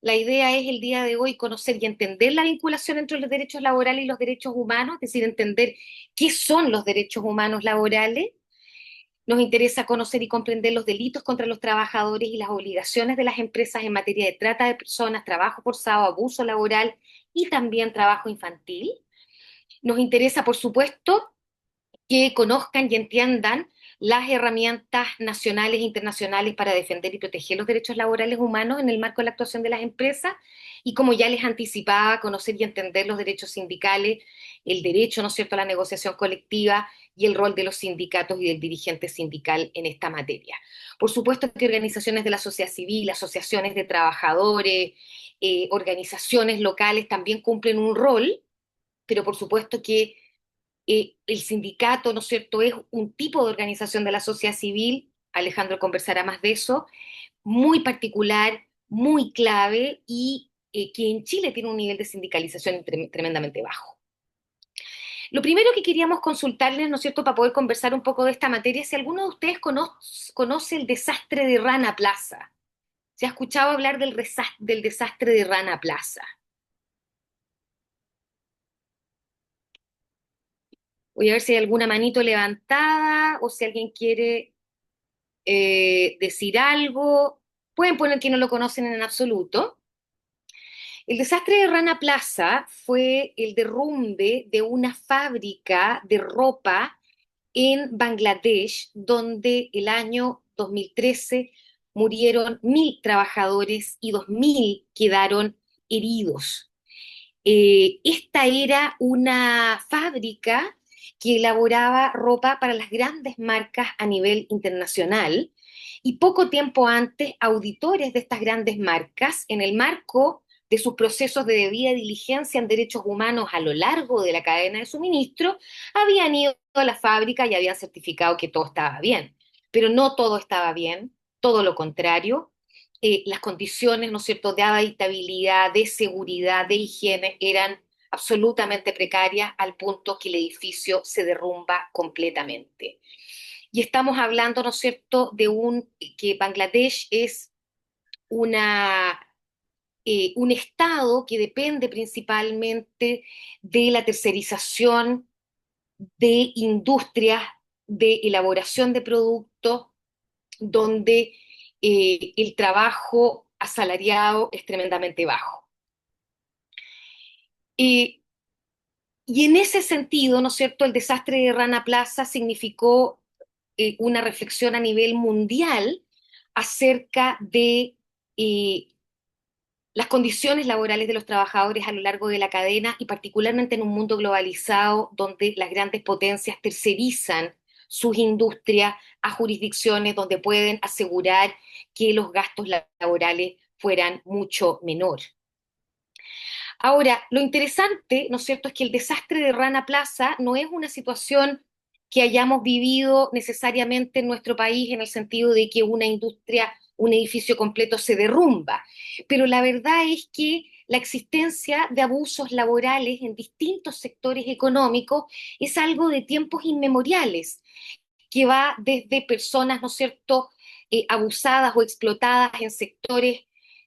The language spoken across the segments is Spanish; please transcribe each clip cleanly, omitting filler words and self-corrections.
La idea es el día de hoy conocer y entender la vinculación entre los derechos laborales y los derechos humanos, es decir, entender qué son los derechos humanos laborales. Nos interesa conocer y comprender los delitos contra los trabajadores y las obligaciones de las empresas en materia de trata de personas, trabajo forzado, abuso laboral y también trabajo infantil. Nos interesa, por supuesto, que conozcan y entiendan las herramientas nacionales e internacionales para defender y proteger los derechos laborales humanos en el marco de la actuación de las empresas y, como ya les anticipaba, conocer y entender los derechos sindicales, el derecho, ¿no es cierto?, a la negociación colectiva y el rol de los sindicatos y del dirigente sindical en esta materia. Por supuesto que organizaciones de la sociedad civil, asociaciones de trabajadores, organizaciones locales también cumplen un rol, pero por supuesto que el sindicato, ¿no es cierto?, es un tipo de organización de la sociedad civil, Alejandro conversará más de eso, muy particular, muy clave y que en Chile tiene un nivel de sindicalización tremendamente bajo. Lo primero que queríamos consultarles, ¿no es cierto?, para poder conversar un poco de esta materia, es si alguno de ustedes conoce el desastre de Rana Plaza. ¿Se ha escuchado hablar del desastre de Rana Plaza? Voy a ver si hay alguna manito levantada o si alguien quiere decir algo. Pueden poner que no lo conocen en absoluto. El desastre de Rana Plaza fue el derrumbe de una fábrica de ropa en Bangladesh, donde el año 2013 murieron 1.000 trabajadores y 2.000 quedaron heridos. Esta era una fábrica que elaboraba ropa para las grandes marcas a nivel internacional y poco tiempo antes auditores de estas grandes marcas, en el marco de sus procesos de debida diligencia en derechos humanos a lo largo de la cadena de suministro, habían ido a la fábrica y habían certificado que todo estaba bien. Pero no todo estaba bien, todo lo contrario. Las condiciones, ¿no es cierto?, de habitabilidad, de seguridad, de higiene eran absolutamente precarias al punto que el edificio se derrumba completamente. Y estamos hablando, ¿no es cierto?, que Bangladesh es una, un estado que depende principalmente de la tercerización de industrias de elaboración de productos donde el trabajo asalariado es tremendamente bajo. Eh, y en ese sentido, ¿no es cierto?, el desastre de Rana Plaza significó una reflexión a nivel mundial acerca de eh, las condiciones laborales de los trabajadores a lo largo de la cadena y particularmente en un mundo globalizado donde las grandes potencias tercerizan sus industrias a jurisdicciones donde pueden asegurar que los gastos laborales fueran mucho menor. Ahora, lo interesante, ¿no es cierto?, es que el desastre de Rana Plaza no es una situación que hayamos vivido necesariamente en nuestro país en el sentido de que una industria, un edificio completo se derrumba, pero la verdad es que la existencia de abusos laborales en distintos sectores económicos es algo de tiempos inmemoriales, que va desde personas, ¿no es cierto?, abusadas o explotadas en sectores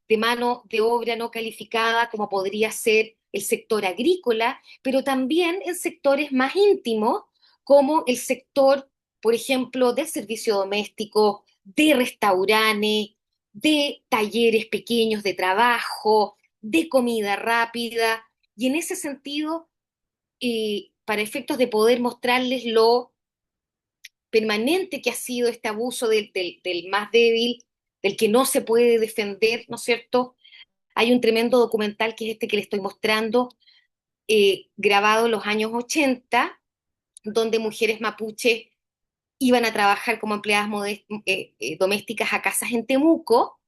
de mano de obra no calificada, como podría ser el sector agrícola, pero también en sectores más íntimos, como el sector, por ejemplo, del servicio doméstico, de restaurantes, de talleres pequeños de trabajo, de comida rápida. Y en ese sentido, para efectos de poder mostrarles lo permanente que ha sido este abuso del más débil, del que no se puede defender, ¿no es cierto? Hay un tremendo documental que es este que le estoy mostrando, grabado en los años 80, donde mujeres mapuches iban a trabajar como empleadas domésticas a casas en Temuco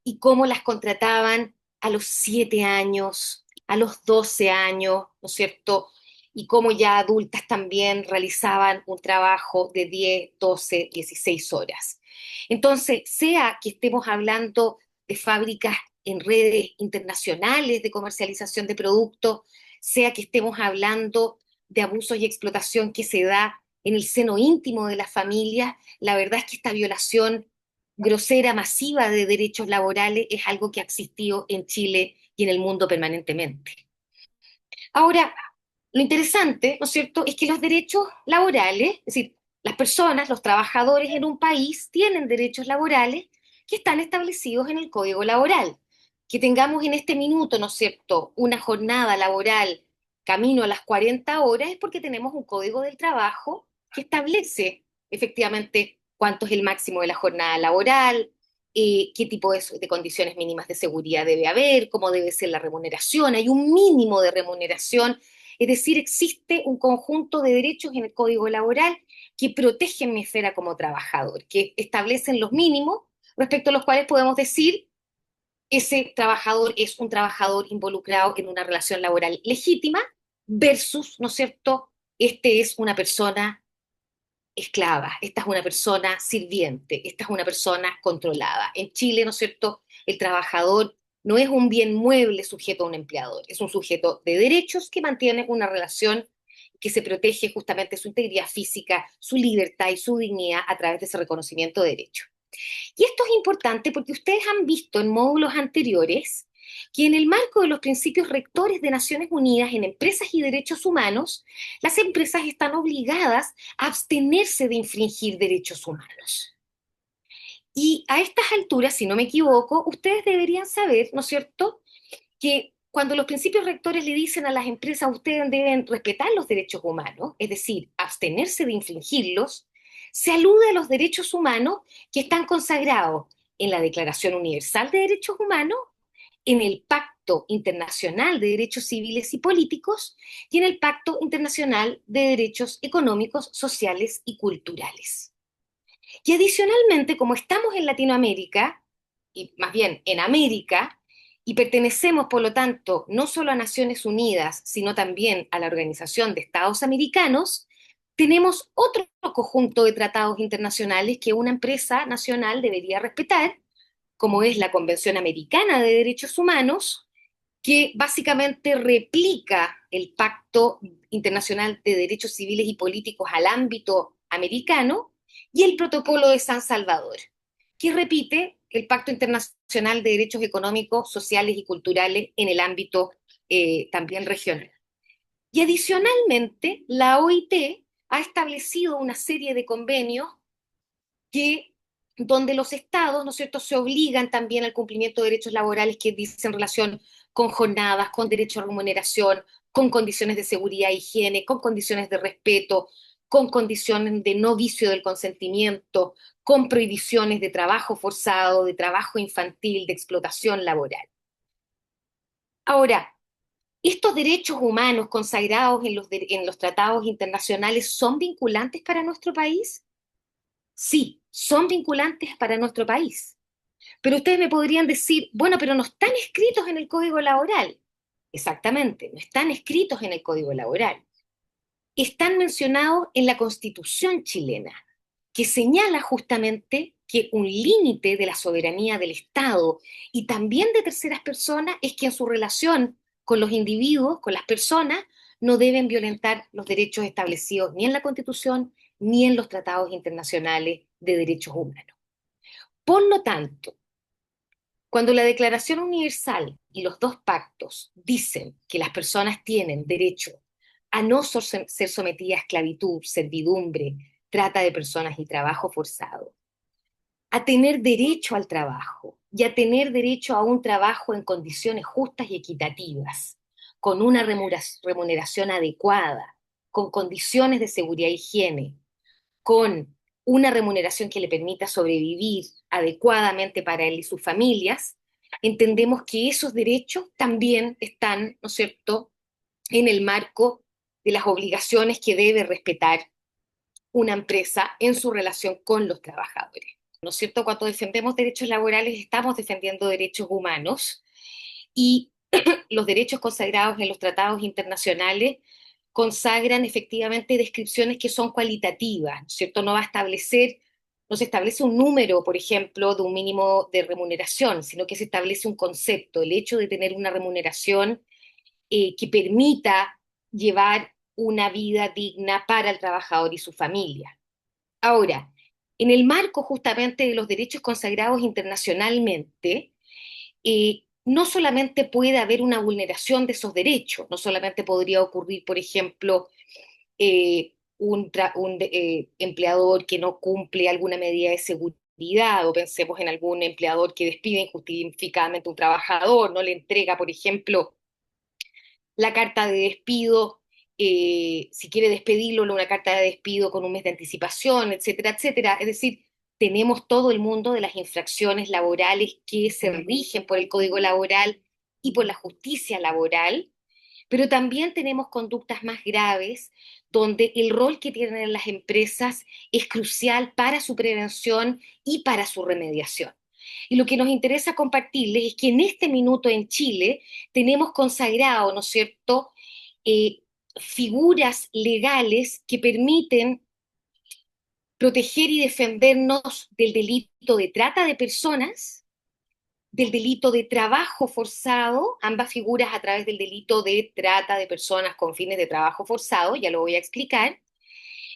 y cómo las contrataban a los 7 años, a los 12 años, ¿no es cierto? Y cómo ya adultas también realizaban un trabajo de 10, 12, 16 horas. Entonces, sea que estemos hablando de fábricas en redes internacionales de comercialización de productos, sea que estemos hablando de abusos y explotación que se da en el seno íntimo de las familias, la verdad es que esta violación grosera, masiva de derechos laborales es algo que ha existido en Chile y en el mundo permanentemente. Ahora, lo interesante, ¿no es cierto?, es que los derechos laborales, es decir, las personas, los trabajadores en un país tienen derechos laborales que están establecidos en el Código Laboral. Que tengamos en este minuto, ¿no es cierto?, una jornada laboral camino a las 40 horas es porque tenemos un Código del Trabajo que establece efectivamente cuánto es el máximo de la jornada laboral, qué tipo de condiciones mínimas de seguridad debe haber, cómo debe ser la remuneración. Hay un mínimo de remuneración, es decir, existe un conjunto de derechos en el Código Laboral que protegen mi esfera como trabajador, que establecen los mínimos respecto a los cuales podemos decir ese trabajador es un trabajador involucrado en una relación laboral legítima versus, ¿no es cierto?, este es una persona esclava, esta es una persona sirviente, esta es una persona controlada. En Chile, ¿no es cierto?, el trabajador no es un bien mueble sujeto a un empleador, es un sujeto de derechos que mantiene una relación que se protege justamente su integridad física, su libertad y su dignidad a través de ese reconocimiento de derechos. Y esto es importante porque ustedes han visto en módulos anteriores que en el marco de los principios rectores de Naciones Unidas en empresas y derechos humanos, las empresas están obligadas a abstenerse de infringir derechos humanos. Y a estas alturas, si no me equivoco, ustedes deberían saber, ¿no es cierto?, que cuando los principios rectores le dicen a las empresas ustedes deben respetar los derechos humanos, es decir, abstenerse de infringirlos, se alude a los derechos humanos que están consagrados en la Declaración Universal de Derechos Humanos, en el Pacto Internacional de Derechos Civiles y Políticos y en el Pacto Internacional de Derechos Económicos, Sociales y Culturales. Y adicionalmente, como estamos en Latinoamérica, y más bien en América, y pertenecemos, por lo tanto, no solo a Naciones Unidas, sino también a la Organización de Estados Americanos, tenemos otro conjunto de tratados internacionales que una empresa nacional debería respetar, como es la Convención Americana de Derechos Humanos, que básicamente replica el Pacto Internacional de Derechos Civiles y Políticos al ámbito americano, y el Protocolo de San Salvador, que repite el Pacto Internacional de Derechos Económicos, Sociales y Culturales en el ámbito también regional. Y adicionalmente, la OIT ha establecido una serie de convenios que donde los estados, ¿no es cierto?, se obligan también al cumplimiento de derechos laborales que dicen relación con jornadas, con derecho a remuneración, con condiciones de seguridad e higiene, con condiciones de respeto, con condiciones de no vicio del consentimiento, con prohibiciones de trabajo forzado, de trabajo infantil, de explotación laboral. Ahora, ¿estos derechos humanos consagrados en los tratados internacionales son vinculantes para nuestro país? Sí, son vinculantes para nuestro país. Pero ustedes me podrían decir, bueno, pero no están escritos en el Código Laboral. Exactamente, no están escritos en el Código Laboral. Están mencionados en la Constitución chilena, que señala justamente que un límite de la soberanía del Estado y también de terceras personas es que en su relación con los individuos, con las personas, no deben violentar los derechos establecidos ni en la Constitución ni en los tratados internacionales de derechos humanos. Por lo tanto, cuando la Declaración Universal y los dos pactos dicen que las personas tienen derecho a no ser sometidas a esclavitud, servidumbre, trata de personas y trabajo forzado, a tener derecho al trabajo y a tener derecho a un trabajo en condiciones justas y equitativas, con una remuneración adecuada, con condiciones de seguridad e higiene, con una remuneración que le permita sobrevivir adecuadamente para él y sus familias, entendemos que esos derechos también están, ¿no es cierto?, en el marco de las obligaciones que debe respetar una empresa en su relación con los trabajadores. ¿No es cierto? Cuando defendemos derechos laborales estamos defendiendo derechos humanos y los derechos consagrados en los tratados internacionales consagran efectivamente descripciones que son cualitativas, ¿no es cierto? No se establece un número, por ejemplo, de un mínimo de remuneración, sino que se establece un concepto, el hecho de tener una remuneración que permita llevar una vida digna para el trabajador y su familia. Ahora, en el marco justamente de los derechos consagrados internacionalmente, no solamente puede haber una vulneración de esos derechos, no solamente podría ocurrir, por ejemplo, un empleador que no cumple alguna medida de seguridad, o pensemos en algún empleador que despide injustificadamente a un trabajador, no le entrega, por ejemplo, la carta de despido, si quiere despedirlo, una carta de despido con un mes de anticipación, etcétera, etcétera. Es decir, tenemos todo el mundo de las infracciones laborales que se rigen por el Código Laboral y por la justicia laboral, pero también tenemos conductas más graves donde el rol que tienen las empresas es crucial para su prevención y para su remediación. Y lo que nos interesa compartirles es que en este minuto en Chile tenemos consagrado, ¿no es cierto?, eh, figuras legales que permiten proteger y defendernos del delito de trata de personas, del delito de trabajo forzado, ambas figuras a través del delito de trata de personas con fines de trabajo forzado, ya lo voy a explicar,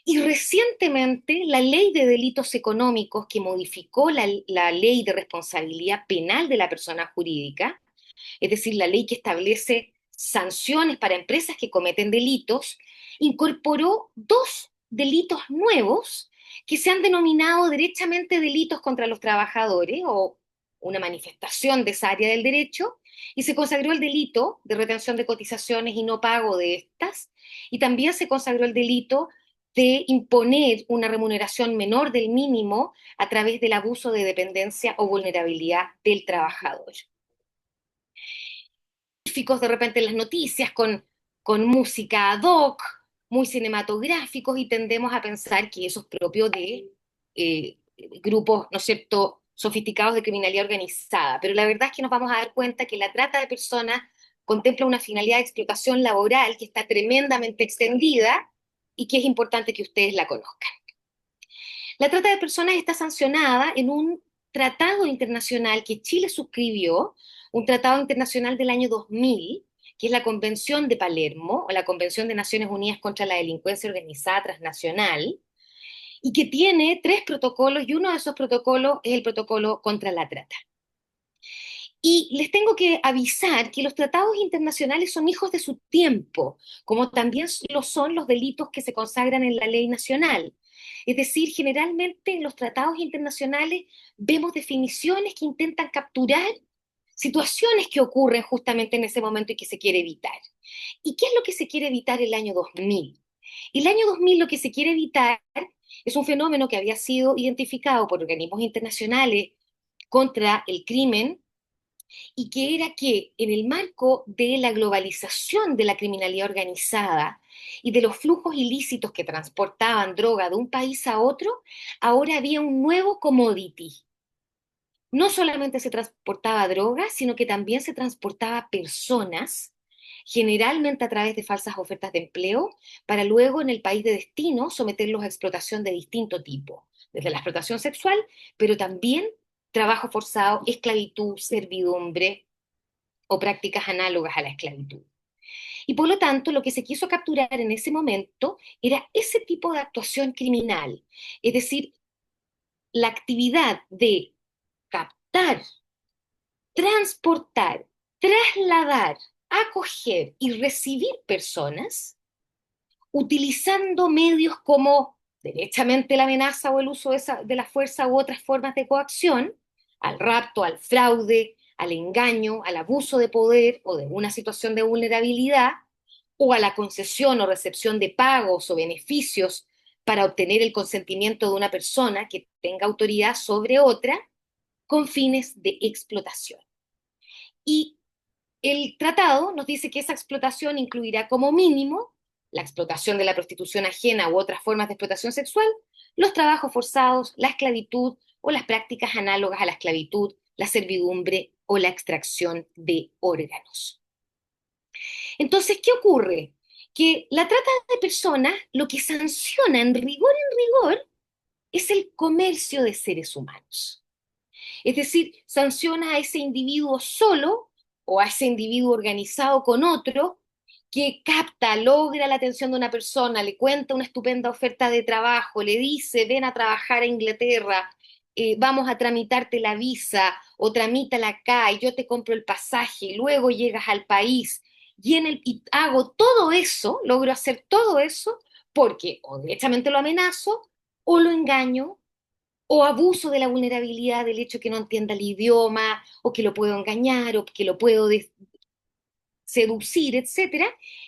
y recientemente la ley de delitos económicos que modificó la ley de responsabilidad penal de la persona jurídica, es decir, la ley que establece sanciones para empresas que cometen delitos, incorporó dos delitos nuevos que se han denominado derechamente delitos contra los trabajadores o una manifestación de esa área del derecho, y se consagró el delito de retención de cotizaciones y no pago de estas, y también se consagró el delito de imponer una remuneración menor del mínimo a través del abuso de dependencia o vulnerabilidad del trabajador. De repente en las noticias con música ad hoc, muy cinematográficos, y tendemos a pensar que eso es propio de grupos, ¿no es cierto?, sofisticados de criminalidad organizada. Pero la verdad es que nos vamos a dar cuenta que la trata de personas contempla una finalidad de explotación laboral que está tremendamente extendida y que es importante que ustedes la conozcan. La trata de personas está sancionada en un tratado internacional que Chile suscribió, un tratado internacional del año 2000, que es la Convención de Palermo, o la Convención de Naciones Unidas contra la Delincuencia Organizada Transnacional, y que tiene tres protocolos, y uno de esos protocolos es el protocolo contra la trata. Y les tengo que avisar que los tratados internacionales son hijos de su tiempo, como también lo son los delitos que se consagran en la ley nacional. Es decir, generalmente en los tratados internacionales vemos definiciones que intentan capturar situaciones que ocurren justamente en ese momento y que se quiere evitar. ¿Y qué es lo que se quiere evitar el año 2000? El año 2000 lo que se quiere evitar es un fenómeno que había sido identificado por organismos internacionales contra el crimen, y que era que en el marco de la globalización de la criminalidad organizada y de los flujos ilícitos que transportaban droga de un país a otro, ahora había un nuevo commodity. No solamente se transportaba droga, sino que también se transportaba personas, generalmente a través de falsas ofertas de empleo, para luego en el país de destino someterlos a explotación de distinto tipo, desde la explotación sexual, pero también trabajo forzado, esclavitud, servidumbre o prácticas análogas a la esclavitud. Y por lo tanto, lo que se quiso capturar en ese momento era ese tipo de actuación criminal, es decir, la actividad de captar, transportar, trasladar, acoger y recibir personas utilizando medios como derechamente la amenaza o el uso de la fuerza u otras formas de coacción, al rapto, al fraude, al engaño, al abuso de poder o de una situación de vulnerabilidad, o a la concesión o recepción de pagos o beneficios para obtener el consentimiento de una persona que tenga autoridad sobre otra con fines de explotación. Y el tratado nos dice que esa explotación incluirá como mínimo la explotación de la prostitución ajena u otras formas de explotación sexual, los trabajos forzados, la esclavitud o las prácticas análogas a la esclavitud, la servidumbre o la extracción de órganos. Entonces, ¿qué ocurre? Que la trata de personas lo que sanciona en rigor, es el comercio de seres humanos. Es decir, sanciona a ese individuo solo o a ese individuo organizado con otro que capta, logra la atención de una persona, le cuenta una estupenda oferta de trabajo, le dice, ven a trabajar a Inglaterra, vamos a tramitarte la visa o tramítala acá y yo te compro el pasaje y luego llegas al país y hago todo eso, logro hacer todo eso porque o directamente lo amenazo o lo engaño o abuso de la vulnerabilidad del hecho que no entienda el idioma o que lo puedo engañar o que lo puedo seducir, etcétera,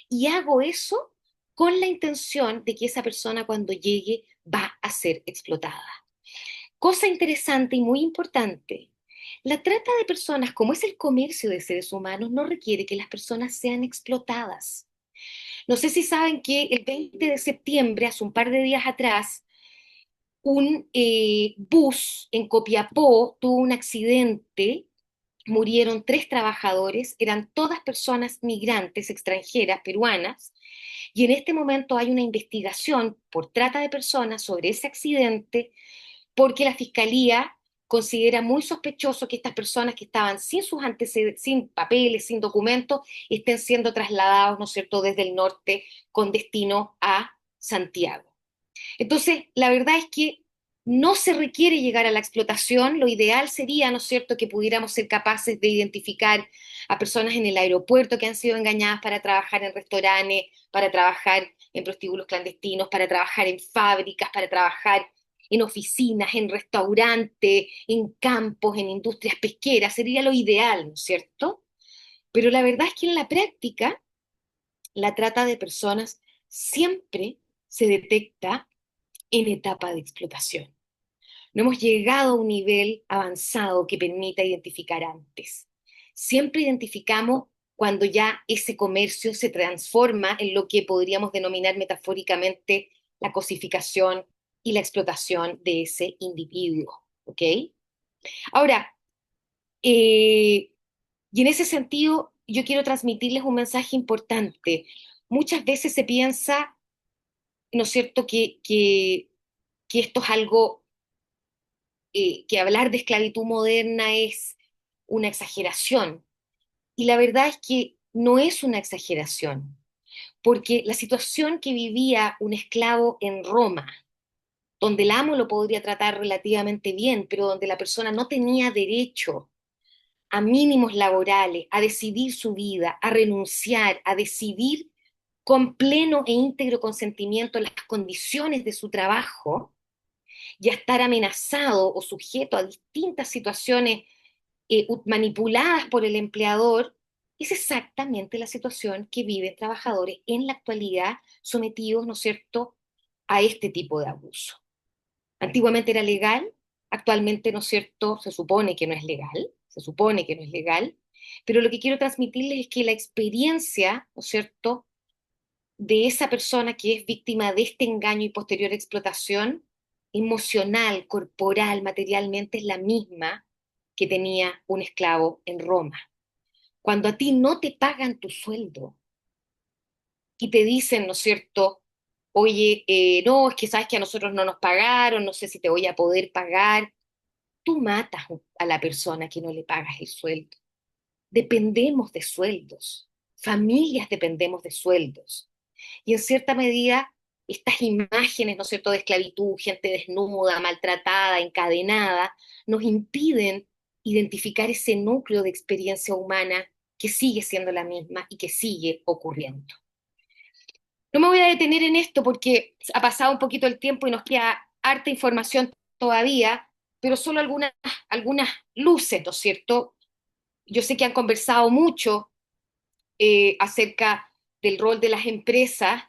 y hago eso con la intención de que esa persona cuando llegue va a ser explotada. Cosa interesante y muy importante, la trata de personas, como es el comercio de seres humanos, no requiere que las personas sean explotadas. No sé si saben que el 20 de septiembre, hace un par de días atrás, un bus en Copiapó tuvo un accidente, murieron 3 trabajadores, eran todas personas migrantes, extranjeras, peruanas, y en este momento hay una investigación por trata de personas sobre ese accidente porque la fiscalía considera muy sospechoso que estas personas que estaban sin sus antecedentes, sin papeles, sin documentos, estén siendo trasladados, ¿no es cierto?, desde el norte con destino a Santiago. Entonces, la verdad es que no se requiere llegar a la explotación, lo ideal sería, ¿no es cierto?, que pudiéramos ser capaces de identificar a personas en el aeropuerto que han sido engañadas para trabajar en restaurantes, para trabajar en prostíbulos clandestinos, para trabajar en fábricas, para trabajar en oficinas, en restaurantes, en campos, en industrias pesqueras, sería lo ideal, ¿no es cierto? Pero la verdad es que en la práctica, la trata de personas siempre se detecta en etapa de explotación. No hemos llegado a un nivel avanzado que permita identificar antes. Siempre identificamos cuando ya ese comercio se transforma en lo que podríamos denominar metafóricamente la cosificación y la explotación de ese individuo. ¿Ok? Ahora, eh, y en ese sentido, yo quiero transmitirles un mensaje importante. Muchas veces se piensa, ¿no es cierto?, que esto es algo que hablar de esclavitud moderna es una exageración. Y la verdad es que no es una exageración, porque la situación que vivía un esclavo en Roma, donde el amo lo podría tratar relativamente bien, pero donde la persona no tenía derecho a mínimos laborales, a decidir su vida, a renunciar, a decidir con pleno e íntegro consentimiento las condiciones de su trabajo, y a estar amenazado o sujeto a distintas situaciones manipuladas por el empleador, es exactamente la situación que viven trabajadores en la actualidad sometidos, ¿no es cierto?, a este tipo de abuso. Antiguamente era legal, actualmente, ¿no es cierto?, se supone que no es legal, se supone que no es legal, pero lo que quiero transmitirles es que la experiencia, ¿no es cierto?, de esa persona que es víctima de este engaño y posterior explotación, emocional, corporal, materialmente, es la misma que tenía un esclavo en Roma. Cuando a ti no te pagan tu sueldo y te dicen, ¿no es cierto?, oye, no, es que sabes que a nosotros no nos pagaron, no sé si te voy a poder pagar, tú matas a la persona que no le pagas el sueldo. Dependemos de sueldos, familias dependemos de sueldos. Y en cierta medida, estas imágenes, ¿no es cierto?, de esclavitud, gente desnuda, maltratada, encadenada, nos impiden identificar ese núcleo de experiencia humana que sigue siendo la misma y que sigue ocurriendo. No me voy a detener en esto porque ha pasado un poquito el tiempo y nos queda harta información todavía, pero solo algunas luces, ¿no es cierto? Yo sé que han conversado mucho acerca del rol de las empresas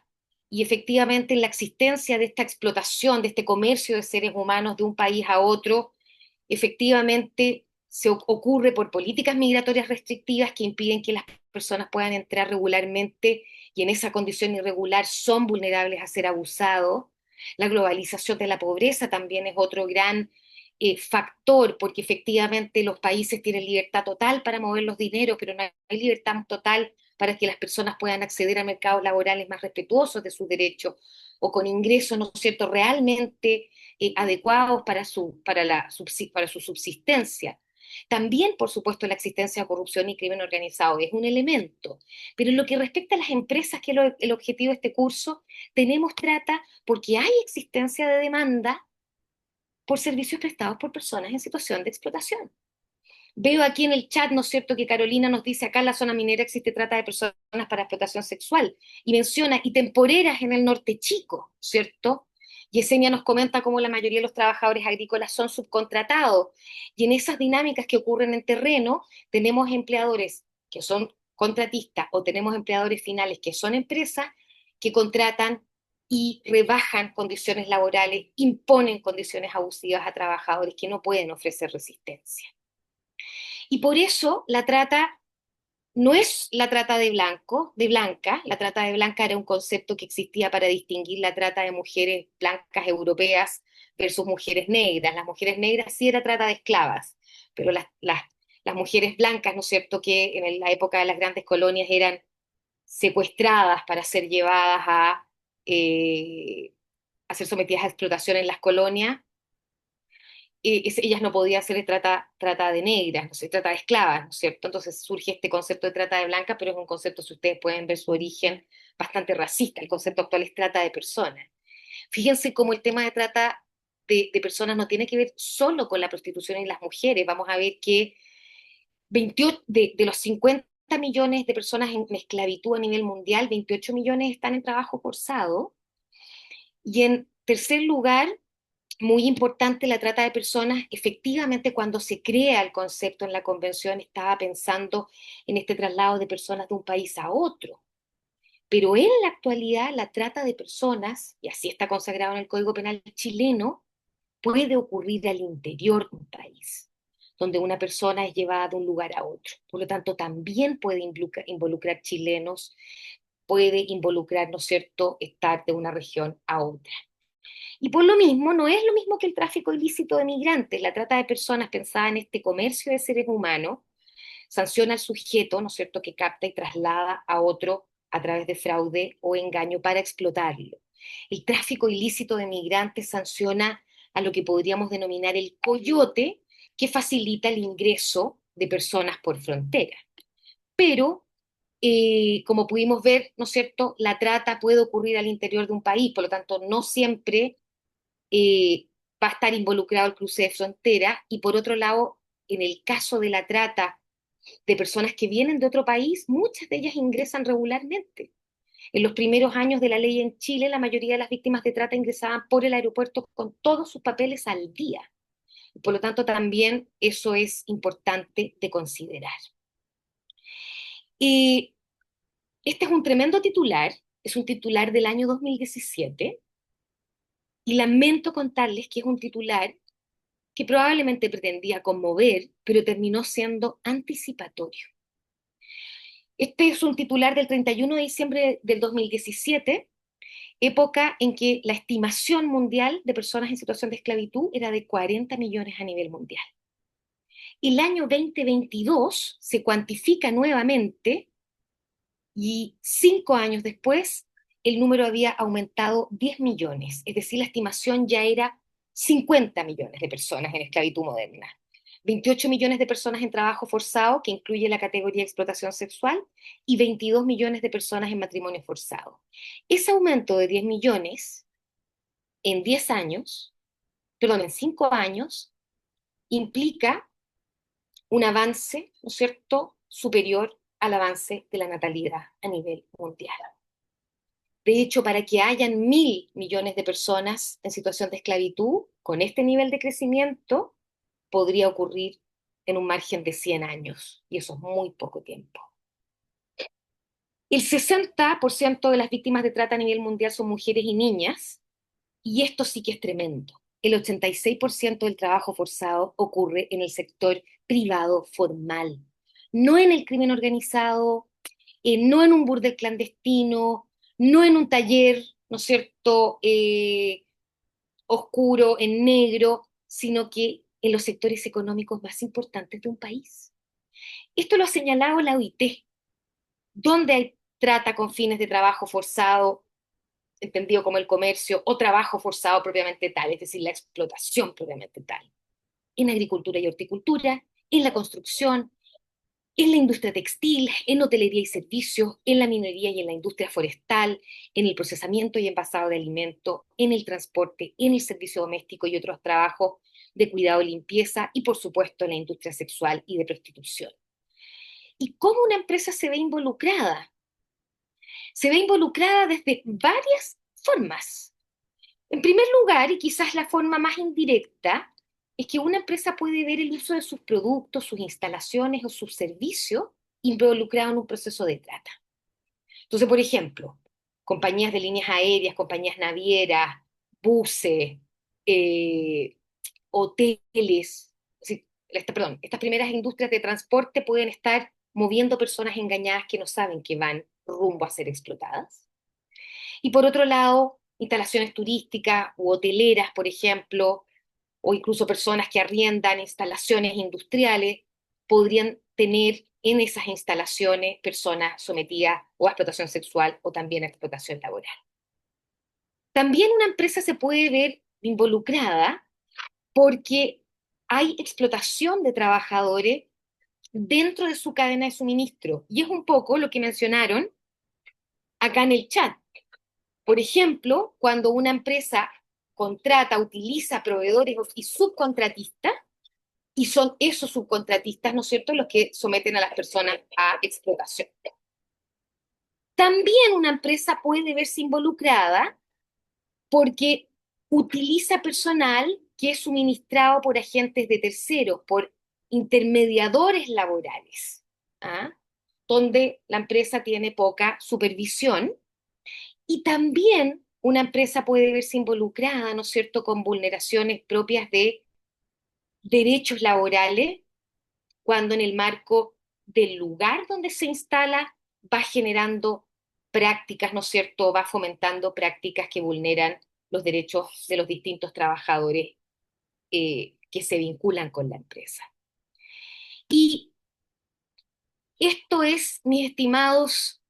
y efectivamente en la existencia de esta explotación, de este comercio de seres humanos de un país a otro, efectivamente ocurre por políticas migratorias restrictivas que impiden que las personas puedan entrar regularmente y en esa condición irregular son vulnerables a ser abusados. La globalización de la pobreza también es otro gran factor, porque efectivamente los países tienen libertad total para mover los dineros, pero no hay libertad total para que las personas puedan acceder a mercados laborales más respetuosos de sus derechos o con ingresos, ¿no es cierto?, realmente adecuados para su subsistencia. También, por supuesto, la existencia de corrupción y crimen organizado es un elemento, pero en lo que respecta a las empresas, que es el objetivo de este curso, tenemos trata porque hay existencia de demanda por servicios prestados por personas en situación de explotación. Veo aquí en el chat, ¿no es cierto?, que Carolina nos dice acá en la zona minera existe trata de personas para explotación sexual y menciona y temporeras en el norte chico, ¿cierto? Yesenia nos comenta cómo la mayoría de los trabajadores agrícolas son subcontratados y en esas dinámicas que ocurren en terreno tenemos empleadores que son contratistas o tenemos empleadores finales que son empresas que contratan y rebajan condiciones laborales, imponen condiciones abusivas a trabajadores que no pueden ofrecer resistencia. Y por eso la trata no es la trata de blanco, de blanca. La trata de blanca era un concepto que existía para distinguir la trata de mujeres blancas europeas versus mujeres negras. Las mujeres negras sí era trata de esclavas, pero las mujeres blancas, ¿no es cierto?, que en la época de las grandes colonias eran secuestradas para ser llevadas eh, a ser sometidas a explotación en las colonias, ellas no podían ser trata de negras, no sé, trata de esclavas, ¿no es cierto? Entonces surge este concepto de trata de blancas, pero es un concepto, si ustedes pueden ver su origen, bastante racista. El concepto actual es trata de personas. Fíjense cómo el tema de trata de personas no tiene que ver solo con la prostitución y las mujeres. Vamos a ver que 28, de los 50 millones de personas en esclavitud a nivel mundial, 28 millones están en trabajo forzado. Y en tercer lugar, muy importante la trata de personas, efectivamente cuando se crea el concepto en la convención estaba pensando en este traslado de personas de un país a otro. Pero en la actualidad la trata de personas, y así está consagrado en el Código Penal chileno, puede ocurrir al interior de un país, donde una persona es llevada de un lugar a otro. Por lo tanto, también puede involucrar chilenos, puede involucrar, ¿no es cierto?, estar de una región a otra. Y por lo mismo, no es lo mismo que el tráfico ilícito de migrantes. La trata de personas pensada en este comercio de seres humanos sanciona al sujeto, ¿no es cierto?, que capta y traslada a otro a través de fraude o engaño para explotarlo. El tráfico ilícito de migrantes sanciona a lo que podríamos denominar el coyote, que facilita el ingreso de personas por frontera. Pero, como pudimos ver, ¿no es cierto?, la trata puede ocurrir al interior de un país, por lo tanto, no siempre eh, va a estar involucrado el cruce de frontera y por otro lado, en el caso de la trata de personas que vienen de otro país, muchas de ellas ingresan regularmente. En los primeros años de la ley en Chile, la mayoría de las víctimas de trata ingresaban por el aeropuerto con todos sus papeles al día. Por lo tanto, también eso es importante de considerar. Y este es un tremendo titular, es un titular del año 2017, y lamento contarles que es un titular que probablemente pretendía conmover, pero terminó siendo anticipatorio. Este es un titular del 31 de diciembre del 2017, época en que la estimación mundial de personas en situación de esclavitud era de 40 millones a nivel mundial. El año 2022 se cuantifica nuevamente y 5 años después el número había aumentado 10 millones, es decir, la estimación ya era 50 millones de personas en esclavitud moderna. 28 millones de personas en trabajo forzado, que incluye la categoría de explotación sexual, y 22 millones de personas en matrimonio forzado. Ese aumento de 10 millones en 10 años, perdón, en 5 años, implica un avance, ¿no es cierto?, superior al avance de la natalidad a nivel mundial. De hecho, para que hayan 1.000 millones de personas en situación de esclavitud, con este nivel de crecimiento, podría ocurrir en un margen de 100 años, y eso es muy poco tiempo. El 60% de las víctimas de trata a nivel mundial son mujeres y niñas, y esto sí que es tremendo. El 86% del trabajo forzado ocurre en el sector privado formal, no en el crimen organizado, no en un burdel clandestino, no en un taller, ¿no es cierto?, oscuro, en negro, sino que en los sectores económicos más importantes de un país. Esto lo ha señalado la OIT, donde hay trata con fines de trabajo forzado, entendido como el comercio, o trabajo forzado propiamente tal, es decir, la explotación propiamente tal. En agricultura y horticultura, en la construcción, en la industria textil, en hotelería y servicios, en la minería y en la industria forestal, en el procesamiento y envasado de alimentos, en el transporte, en el servicio doméstico y otros trabajos de cuidado y limpieza, y por supuesto en la industria sexual y de prostitución. ¿Y cómo una empresa se ve involucrada? Se ve involucrada desde varias formas. En primer lugar, y quizás la forma más indirecta, es que una empresa puede ver el uso de sus productos, sus instalaciones o sus servicios involucrado en un proceso de trata. Entonces, por ejemplo, compañías de líneas aéreas, compañías navieras, buses, eh, hoteles, perdón, estas primeras industrias de transporte pueden estar moviendo personas engañadas que no saben que van rumbo a ser explotadas. Y por otro lado, instalaciones turísticas u hoteleras, por ejemplo, o incluso personas que arriendan instalaciones industriales, podrían tener en esas instalaciones personas sometidas o a explotación sexual o también a explotación laboral. También una empresa se puede ver involucrada porque hay explotación de trabajadores dentro de su cadena de suministro. Y es un poco lo que mencionaron acá en el chat. Por ejemplo, cuando una empresa contrata, utiliza proveedores y subcontratistas, y son esos subcontratistas, ¿no es cierto?, los que someten a las personas a explotación. También una empresa puede verse involucrada porque utiliza personal que es suministrado por agentes de terceros, por intermediadores laborales, ¿ah? Donde la empresa tiene poca supervisión. Y también una empresa puede verse involucrada, ¿no es cierto?, con vulneraciones propias de derechos laborales, cuando en el marco del lugar donde se instala va generando prácticas, ¿no es cierto?, va fomentando prácticas que vulneran los derechos de los distintos trabajadores que se vinculan con la empresa. Y esto es, mis estimados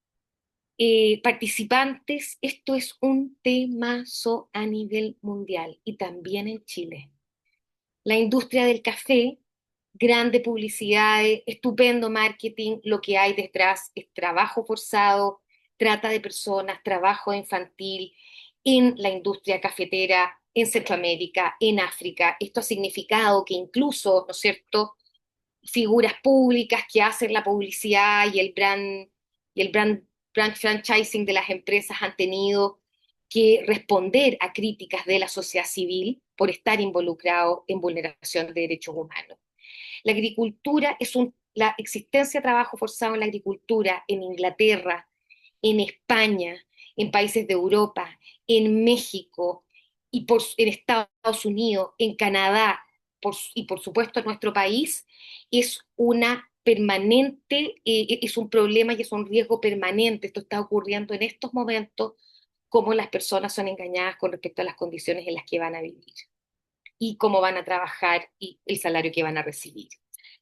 participantes, esto es un temazo a nivel mundial y también en Chile. La industria del café, grande publicidad, estupendo marketing, lo que hay detrás es trabajo forzado, trata de personas, trabajo infantil en la industria cafetera en Centroamérica, en África. Esto ha significado que incluso, ¿no es cierto?, figuras públicas que hacen la publicidad y el brand franchising de las empresas han tenido que responder a críticas de la sociedad civil por estar involucrado en vulneración de derechos humanos. La agricultura la existencia de trabajo forzado en la agricultura en Inglaterra, en España, en países de Europa, en México en Estados Unidos, en Canadá y por supuesto en nuestro país, es una permanente, es un problema y es un riesgo permanente. Esto está ocurriendo en estos momentos, cómo las personas son engañadas con respecto a las condiciones en las que van a vivir y cómo van a trabajar y el salario que van a recibir.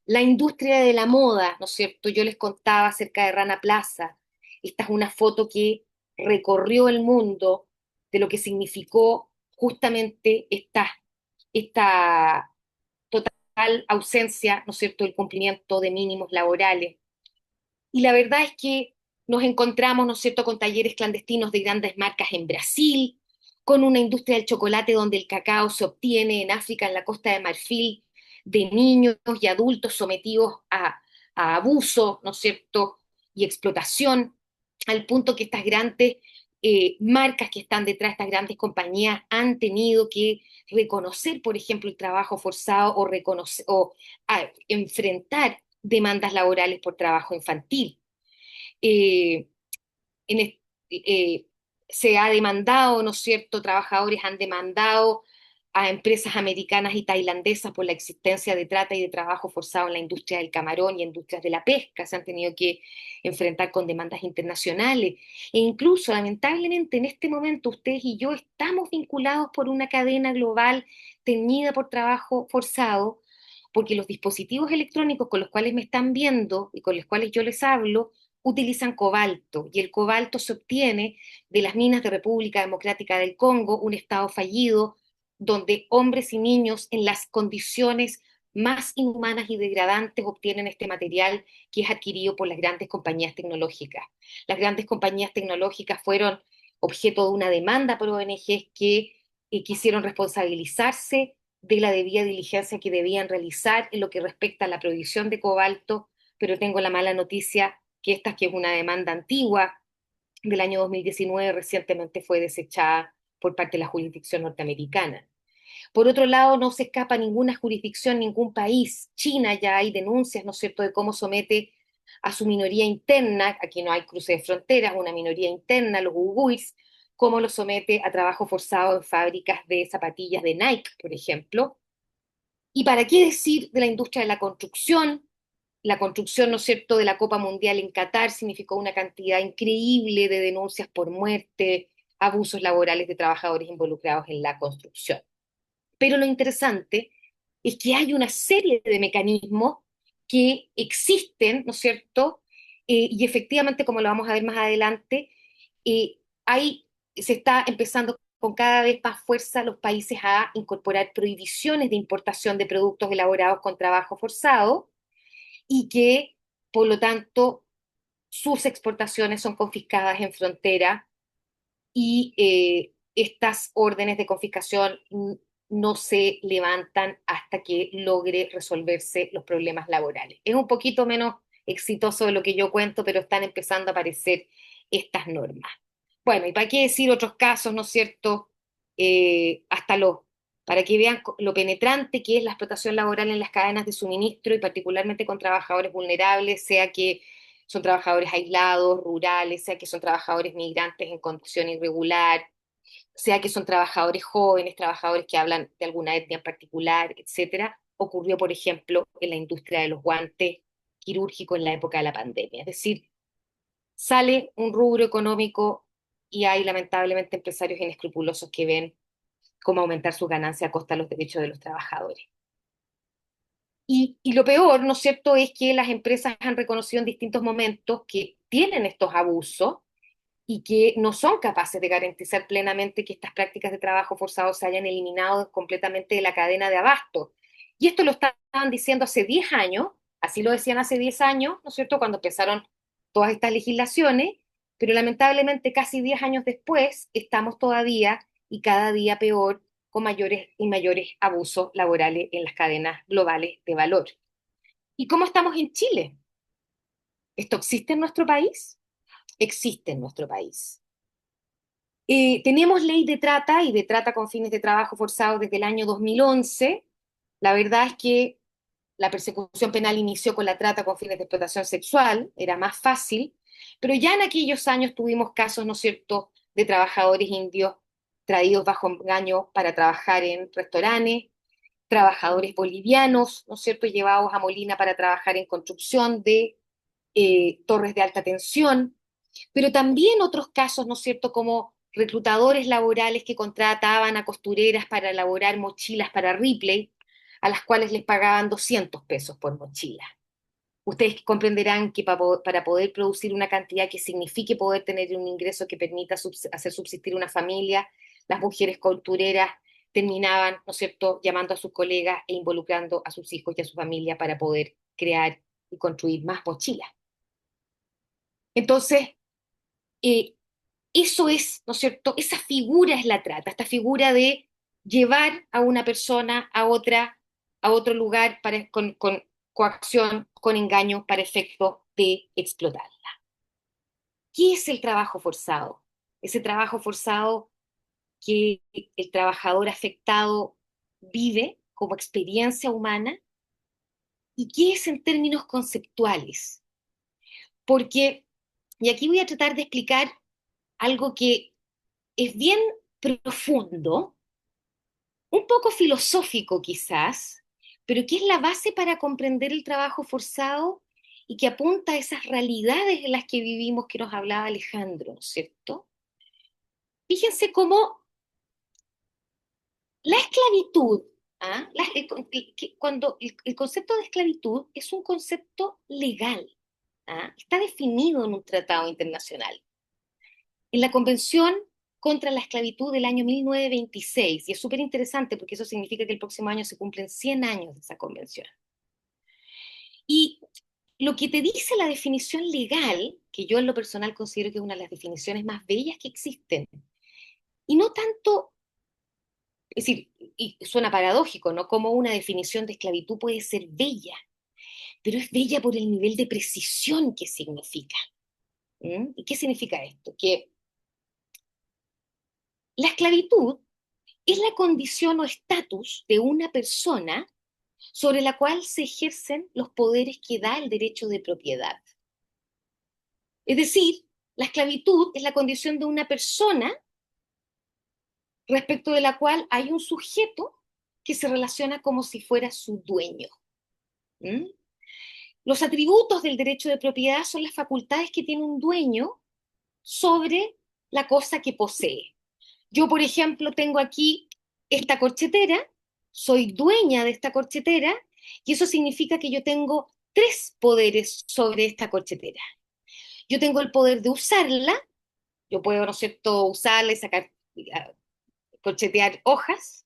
La industria de la moda, ¿no es cierto? Yo les contaba acerca de Rana Plaza. Esta es una foto que recorrió el mundo de lo que significó justamente esta total ausencia, ¿no es cierto?, del cumplimiento de mínimos laborales. Y la verdad es que nos encontramos, ¿no es cierto?, con talleres clandestinos de grandes marcas en Brasil, con una industria del chocolate donde el cacao se obtiene en África, en la Costa de Marfil, de niños y adultos sometidos a abuso, ¿no es cierto?, y explotación, al punto que estas grandes marcas que están detrás, estas grandes compañías, han tenido que reconocer, por ejemplo, el trabajo forzado o enfrentar demandas laborales por trabajo infantil. Eh, en es- eh, Se ha demandado, ¿no es cierto? Trabajadores han demandado a empresas americanas y tailandesas por la existencia de trata y de trabajo forzado en la industria del camarón y industrias de la pesca. Se han tenido que enfrentar con demandas internacionales. E incluso, lamentablemente, en este momento ustedes y yo estamos vinculados por una cadena global teñida por trabajo forzado, porque los dispositivos electrónicos con los cuales me están viendo y con los cuales yo les hablo utilizan cobalto, y el cobalto se obtiene de las minas de República Democrática del Congo, un estado fallido donde hombres y niños en las condiciones más inhumanas y degradantes obtienen este material que es adquirido por las grandes compañías tecnológicas. Las grandes compañías tecnológicas fueron objeto de una demanda por ONGs que quisieron responsabilizarse de la debida diligencia que debían realizar en lo que respecta a la provisión de cobalto, pero tengo la mala noticia que es una demanda antigua del año 2019, recientemente fue desechada por parte de la jurisdicción norteamericana. Por otro lado, no se escapa ninguna jurisdicción, ningún país. China ya hay denuncias, ¿no es cierto?, de cómo somete a su minoría interna, aquí no hay cruce de fronteras, una minoría interna, los uigures, cómo los somete a trabajo forzado en fábricas de zapatillas de Nike, por ejemplo. ¿Y para qué decir de la industria de la construcción? La construcción, ¿no es cierto?, de la Copa Mundial en Qatar significó una cantidad increíble de denuncias por muerte, abusos laborales de trabajadores involucrados en la construcción. Pero lo interesante es que hay una serie de mecanismos que existen, ¿no es cierto? Y efectivamente, como lo vamos a ver más adelante, eh, hay, se está empezando con cada vez más fuerza los países a incorporar prohibiciones de importación de productos elaborados con trabajo forzado y que, por lo tanto, sus exportaciones son confiscadas en frontera y estas órdenes de confiscación no se levantan hasta que logre resolverse los problemas laborales. Es un poquito menos exitoso de lo que yo cuento, pero están empezando a aparecer estas normas. Bueno, y para qué decir otros casos, ¿no es cierto? Hasta para que vean lo penetrante que es la explotación laboral en las cadenas de suministro y particularmente con trabajadores vulnerables, sea que son trabajadores aislados, rurales, sea que son trabajadores migrantes en condición irregular, sea que son trabajadores jóvenes, trabajadores que hablan de alguna etnia en particular, etcétera. Ocurrió, por ejemplo, en la industria de los guantes quirúrgicos en la época de la pandemia. Es decir, sale un rubro económico y hay lamentablemente empresarios inescrupulosos que ven cómo aumentar sus ganancias a costa de los derechos de los trabajadores. Y lo peor, ¿no es cierto?, es que las empresas han reconocido en distintos momentos que tienen estos abusos y que no son capaces de garantizar plenamente que estas prácticas de trabajo forzado se hayan eliminado completamente de la cadena de abasto. Y esto lo estaban diciendo hace 10 años, así lo decían hace 10 años, ¿no es cierto?, cuando empezaron todas estas legislaciones, pero lamentablemente casi 10 años después estamos todavía y cada día peor con mayores y mayores abusos laborales en las cadenas globales de valor. ¿Y cómo estamos en Chile? ¿Esto existe en nuestro país? Existe en nuestro país. Tenemos ley de trata y de trata con fines de trabajo forzado desde el año 2011. La verdad es que la persecución penal inició con la trata con fines de explotación sexual, era más fácil, pero ya en aquellos años tuvimos casos, ¿no es cierto?, de trabajadores indios traídos bajo engaño para trabajar en restaurantes, trabajadores bolivianos, ¿no es cierto?, llevados a Molina para trabajar en construcción de torres de alta tensión, pero también otros casos, ¿no es cierto?, como reclutadores laborales que contrataban a costureras para elaborar mochilas para Ripley, a las cuales les pagaban 200 pesos por mochila. Ustedes comprenderán que para poder producir una cantidad que signifique poder tener un ingreso que permita hacer subsistir una familia, las mujeres costureras terminaban, ¿no es cierto?, llamando a sus colegas e involucrando a sus hijos y a su familia para poder crear y construir más mochilas. Entonces, eh, eso es, ¿no es cierto? Esa figura es la trata, esta figura de llevar a una persona a otro lugar con coacción, con engaño, para efecto de explotarla. ¿Qué es el trabajo forzado? Ese trabajo forzado que el trabajador afectado vive como experiencia humana. ¿Y qué es en términos conceptuales? Porque, y aquí voy a tratar de explicar algo que es bien profundo, un poco filosófico quizás, pero que es la base para comprender el trabajo forzado y que apunta a esas realidades en las que vivimos que nos hablaba Alejandro, ¿cierto? Fíjense cómo la esclavitud, ¿ah? Cuando el concepto de esclavitud es un concepto legal, ¿ah? Está definido en un tratado internacional. En la Convención contra la esclavitud del año 1926, y es súper interesante porque eso significa que el próximo año se cumplen 100 años de esa convención. Y lo que te dice la definición legal, que yo en lo personal considero que es una de las definiciones más bellas que existen, y no tanto, es decir, y suena paradójico, ¿no? Como una definición de esclavitud puede ser bella, pero es bella por el nivel de precisión que significa. ¿Mm? ¿Y qué significa esto? Que la esclavitud es la condición o estatus de una persona sobre la cual se ejercen los poderes que da el derecho de propiedad. Es decir, la esclavitud es la condición de una persona respecto de la cual hay un sujeto que se relaciona como si fuera su dueño. ¿Mm? Los atributos del derecho de propiedad son las facultades que tiene un dueño sobre la cosa que posee. Yo, por ejemplo, tengo aquí esta corchetera, soy dueña de esta corchetera, y eso significa que yo tengo tres poderes sobre esta corchetera. Yo tengo el poder de usarla, yo puedo, ¿no es cierto?, usarla y sacar, corchetear hojas.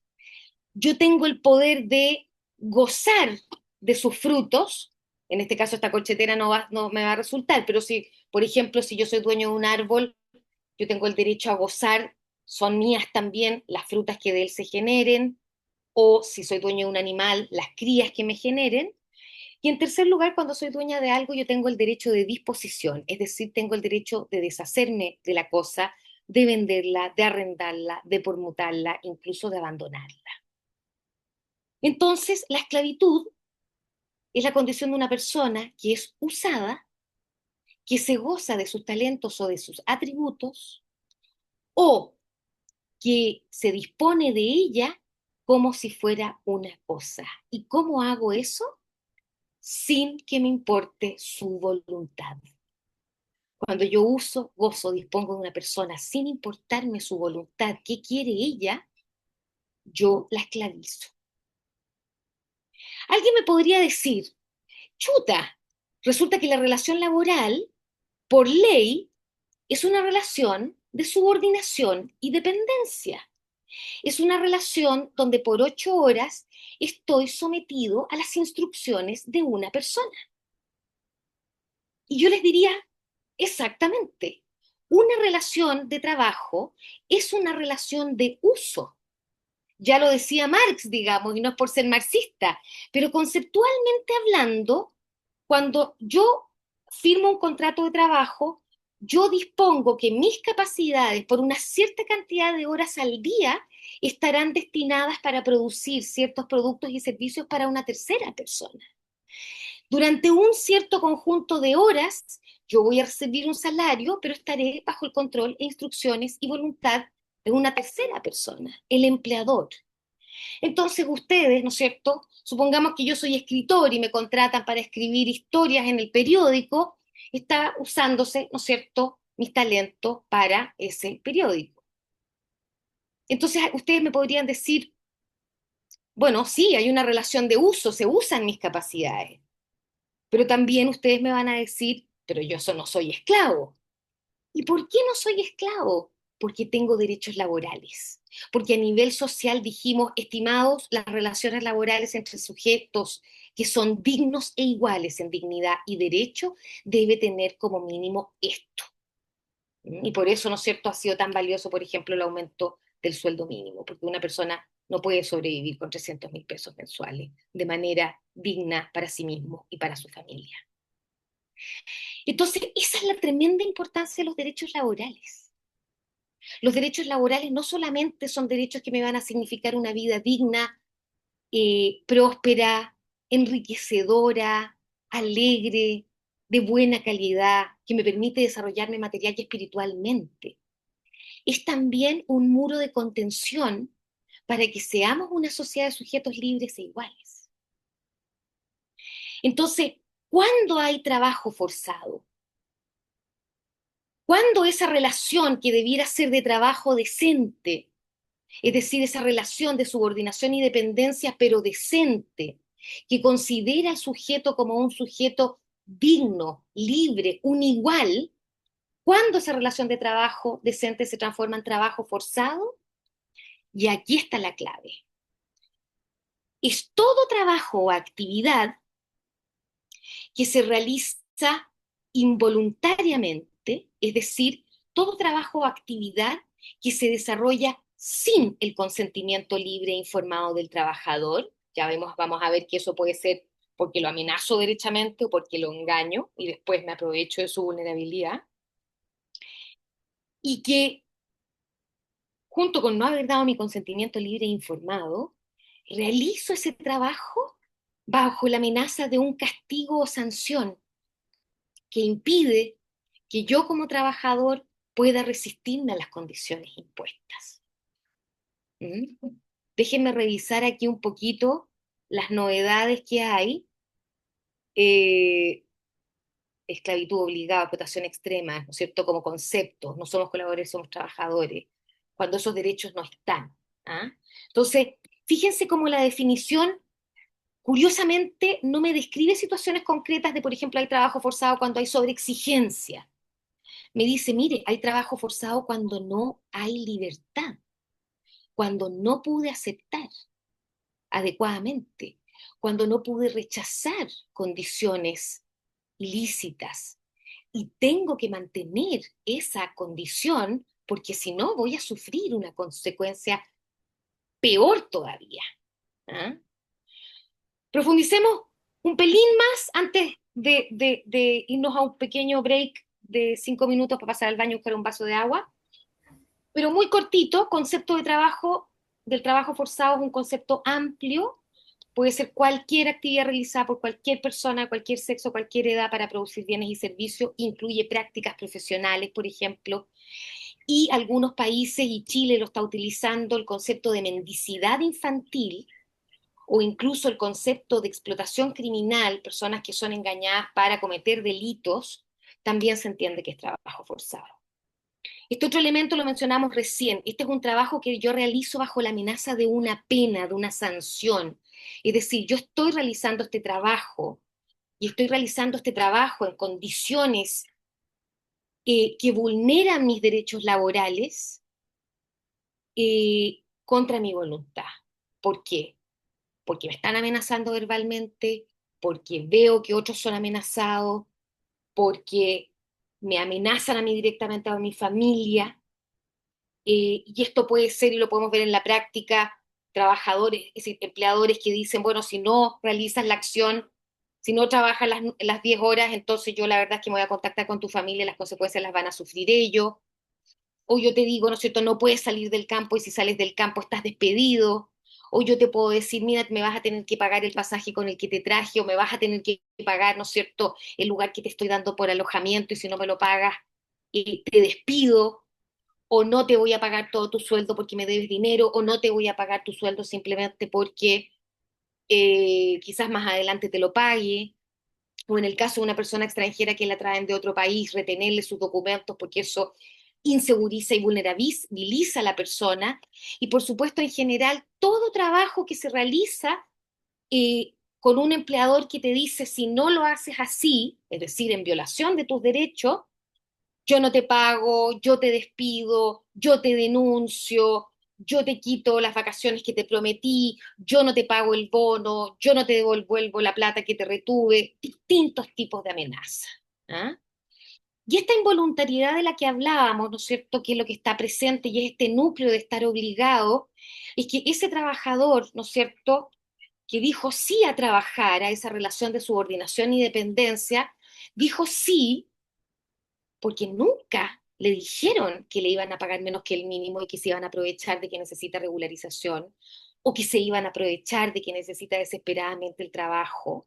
Yo tengo el poder de gozar de sus frutos. En este caso, esta corchetera no me va a resultar, pero si, por ejemplo, si yo soy dueño de un árbol, yo tengo el derecho a gozar, son mías también las frutas que de él se generen, o si soy dueño de un animal, las crías que me generen. Y en tercer lugar, cuando soy dueña de algo, yo tengo el derecho de disposición, es decir, tengo el derecho de deshacerme de la cosa, de venderla, de arrendarla, de permutarla, incluso de abandonarla. Entonces, la esclavitud es la condición de una persona que es usada, que se goza de sus talentos o de sus atributos, o que se dispone de ella como si fuera una cosa. ¿Y cómo hago eso? Sin que me importe su voluntad. Cuando yo uso, gozo, dispongo de una persona sin importarme su voluntad, qué quiere ella, yo la esclavizo. Alguien me podría decir, chuta, resulta que la relación laboral, por ley, es una relación de subordinación y dependencia. Es una relación donde por 8 horas estoy sometido a las instrucciones de una persona. Y yo les diría, exactamente, una relación de trabajo es una relación de uso. Ya lo decía Marx, digamos, y no es por ser marxista, pero conceptualmente hablando, cuando yo firmo un contrato de trabajo, yo dispongo que mis capacidades por una cierta cantidad de horas al día estarán destinadas para producir ciertos productos y servicios para una tercera persona. Durante un cierto conjunto de horas, yo voy a recibir un salario, pero estaré bajo el control e instrucciones y voluntad de una tercera persona, el empleador. Entonces ustedes, ¿no es cierto? Supongamos que yo soy escritor y me contratan para escribir historias en el periódico, está usándose, ¿no es cierto?, mis talentos para ese periódico. Entonces ustedes me podrían decir, bueno, sí, hay una relación de uso, se usan mis capacidades, pero también ustedes me van a decir, pero yo no soy esclavo. ¿Y por qué no soy esclavo? Porque tengo derechos laborales. Porque a nivel social dijimos, estimados, las relaciones laborales entre sujetos que son dignos e iguales en dignidad y derecho debe tener como mínimo esto. Y por eso, ¿no es cierto?, ha sido tan valioso, por ejemplo, el aumento del sueldo mínimo, porque una persona no puede sobrevivir con 300.000 pesos mensuales de manera digna para sí mismo y para su familia. Entonces, esa es la tremenda importancia de los derechos laborales. Los derechos laborales no solamente son derechos que me van a significar una vida digna, próspera, enriquecedora, alegre, de buena calidad, que me permite desarrollarme material y espiritualmente. Es también un muro de contención para que seamos una sociedad de sujetos libres e iguales. Entonces, ¿cuándo hay trabajo forzado? ¿Cuándo esa relación que debiera ser de trabajo decente, es decir, esa relación de subordinación y dependencia, pero decente, que considera al sujeto como un sujeto digno, libre, un igual, ¿Cuándo esa relación de trabajo decente se transforma en trabajo forzado? Y aquí está la clave. Es todo trabajo o actividad que se realiza involuntariamente, es decir, todo trabajo o actividad que se desarrolla sin el consentimiento libre e informado del trabajador. Ya vemos, vamos a ver que eso puede ser porque lo amenazo derechamente o porque lo engaño y después me aprovecho de su vulnerabilidad. Y que, junto con no haber dado mi consentimiento libre e informado, realizo ese trabajo bajo la amenaza de un castigo o sanción que impide que yo como trabajador pueda resistirme a las condiciones impuestas. ¿Mm? Déjenme revisar aquí un poquito las novedades que hay. Eh, Esclavitud obligada, explotación extrema, ¿no es cierto? Como conceptos, no somos colaboradores, somos trabajadores, cuando esos derechos no están. ¿Ah? Entonces, fíjense cómo la definición, curiosamente, no me describe situaciones concretas de, por ejemplo, hay trabajo forzado cuando hay sobreexigencia. Me dice, mire, hay trabajo forzado cuando no hay libertad, cuando no pude aceptar adecuadamente, cuando no pude rechazar condiciones ilícitas y tengo que mantener esa condición porque si no voy a sufrir una consecuencia peor todavía. ¿Ah? Profundicemos un pelín más antes de irnos a un pequeño break de 5 minutos para pasar al baño y buscar un vaso de agua. Pero muy cortito, concepto de trabajo, del trabajo forzado es un concepto amplio, puede ser cualquier actividad realizada por cualquier persona, cualquier sexo, cualquier edad para producir bienes y servicios, incluye prácticas profesionales, por ejemplo, y algunos países, y Chile lo está utilizando, el concepto de mendicidad infantil o incluso el concepto de explotación criminal, personas que son engañadas para cometer delitos, también se entiende que es trabajo forzado. Este otro elemento lo mencionamos recién. Este es un trabajo que yo realizo bajo la amenaza de una pena, de una sanción. Es decir, yo estoy realizando este trabajo y estoy realizando este trabajo en condiciones que vulneran mis derechos laborales contra mi voluntad. ¿Por qué? Porque me están amenazando verbalmente, porque veo que otros son amenazados, porque me amenazan a mí directamente a mi familia. Y esto puede ser, y lo podemos ver en la práctica, trabajadores, es decir, empleadores que dicen, bueno, si no realizas la acción, si no trabajas las 10 horas, entonces yo la verdad es que me voy a contactar con tu familia, las consecuencias las van a sufrir ellos. O yo te digo, ¿no es cierto?, no puedes salir del campo y si sales del campo estás despedido. O yo te puedo decir, mira, me vas a tener que pagar el pasaje con el que te traje o me vas a tener que pagar, ¿no es cierto?, el lugar que te estoy dando por alojamiento y si no me lo pagas, te despido o no te voy a pagar todo tu sueldo porque me debes dinero, o no te voy a pagar tu sueldo simplemente porque quizás más adelante te lo pague, o en el caso de una persona extranjera que la traen de otro país, retenerle sus documentos porque eso inseguriza y vulnerabiliza a la persona, y por supuesto en general todo trabajo que se realiza con un empleador que te dice si no lo haces así, es decir, en violación de tus derechos, yo no te pago, yo te despido, yo te denuncio, yo te quito las vacaciones que te prometí, yo no te pago el bono, yo no te devuelvo la plata que te retuve, distintos tipos de amenaza. ¿Ah? Y esta involuntariedad de la que hablábamos, ¿no es cierto?, que es lo que está presente y es este núcleo de estar obligado, es que ese trabajador, ¿no es cierto?, que dijo sí a trabajar, a esa relación de subordinación y dependencia, dijo sí porque nunca le dijeron que le iban a pagar menos que el mínimo y que se iban a aprovechar de que necesita regularización, o que se iban a aprovechar de que necesita desesperadamente el trabajo,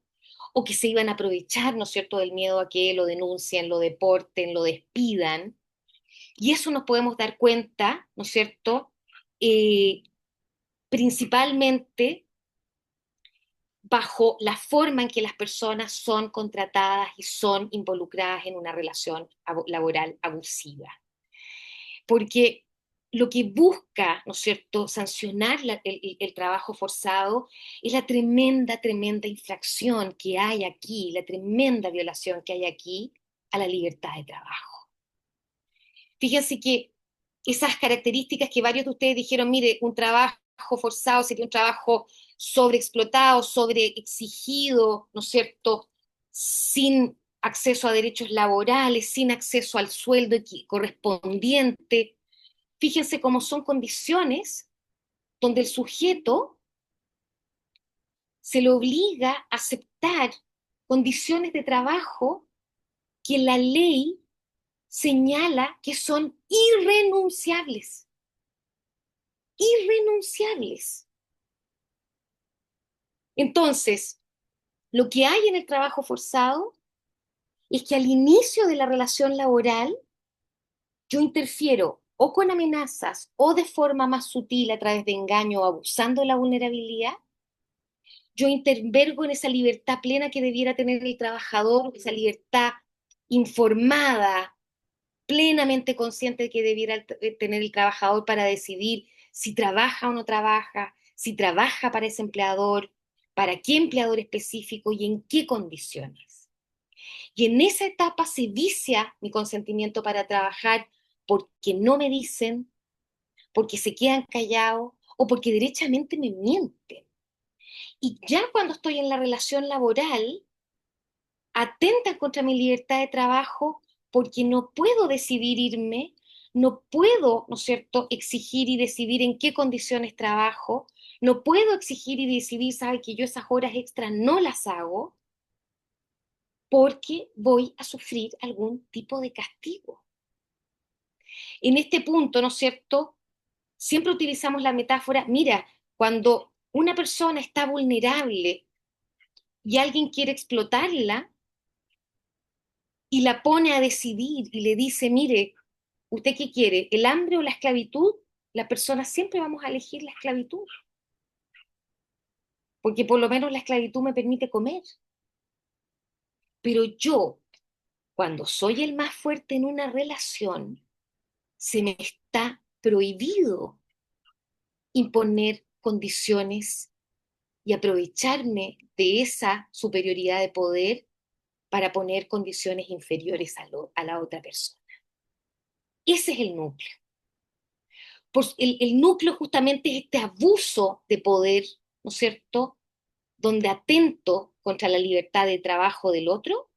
o que se iban a aprovechar, ¿no es cierto?, del miedo a que lo denuncien, lo deporten, lo despidan. Y eso nos podemos dar cuenta, ¿no es cierto?, eh, principalmente bajo la forma en que las personas son contratadas y son involucradas en una relación laboral abusiva. Porque lo que busca, ¿no es cierto?, sancionar el trabajo forzado es la tremenda, tremenda infracción que hay aquí, la tremenda violación que hay aquí a la libertad de trabajo. Fíjense que esas características que varios de ustedes dijeron, mire, un trabajo forzado sería un trabajo sobreexplotado, sobreexigido, ¿no es cierto? Sin acceso a derechos laborales, sin acceso al sueldo correspondiente. Fíjense cómo son condiciones donde el sujeto se le obliga a aceptar condiciones de trabajo que la ley señala que son irrenunciables, irrenunciables. Entonces, lo que hay en el trabajo forzado es que al inicio de la relación laboral yo interfiero o con amenazas o de forma más sutil a través de engaño o abusando de la vulnerabilidad. Yo intervengo en esa libertad plena que debiera tener el trabajador, esa libertad informada, plenamente consciente de que debiera tener el trabajador para decidir si trabaja o no trabaja, si trabaja para ese empleador, para qué empleador específico y en qué condiciones. Y en esa etapa se vicia mi consentimiento para trabajar porque no me dicen, porque se quedan callados o porque derechamente me mienten. Y ya cuando estoy en la relación laboral, atentan contra mi libertad de trabajo porque no puedo decidir irme, no puedo, ¿no es cierto?, exigir y decidir en qué condiciones trabajo, no puedo exigir y decidir, sabe que yo esas horas extras no las hago porque voy a sufrir algún tipo de castigo. En este punto, ¿no es cierto?, siempre utilizamos la metáfora, mira, cuando una persona está vulnerable y alguien quiere explotarla, y la pone a decidir y le dice, mire, ¿usted qué quiere? ¿El hambre o la esclavitud? La persona siempre vamos a elegir la esclavitud, porque por lo menos la esclavitud me permite comer. Pero yo, cuando soy el más fuerte en una relación, se me está prohibido imponer condiciones y aprovecharme de esa superioridad de poder para poner condiciones inferiores a la otra persona. Ese es el núcleo. Pues el núcleo justamente es este abuso de poder, ¿no es cierto?, donde atento contra la libertad de trabajo del otro,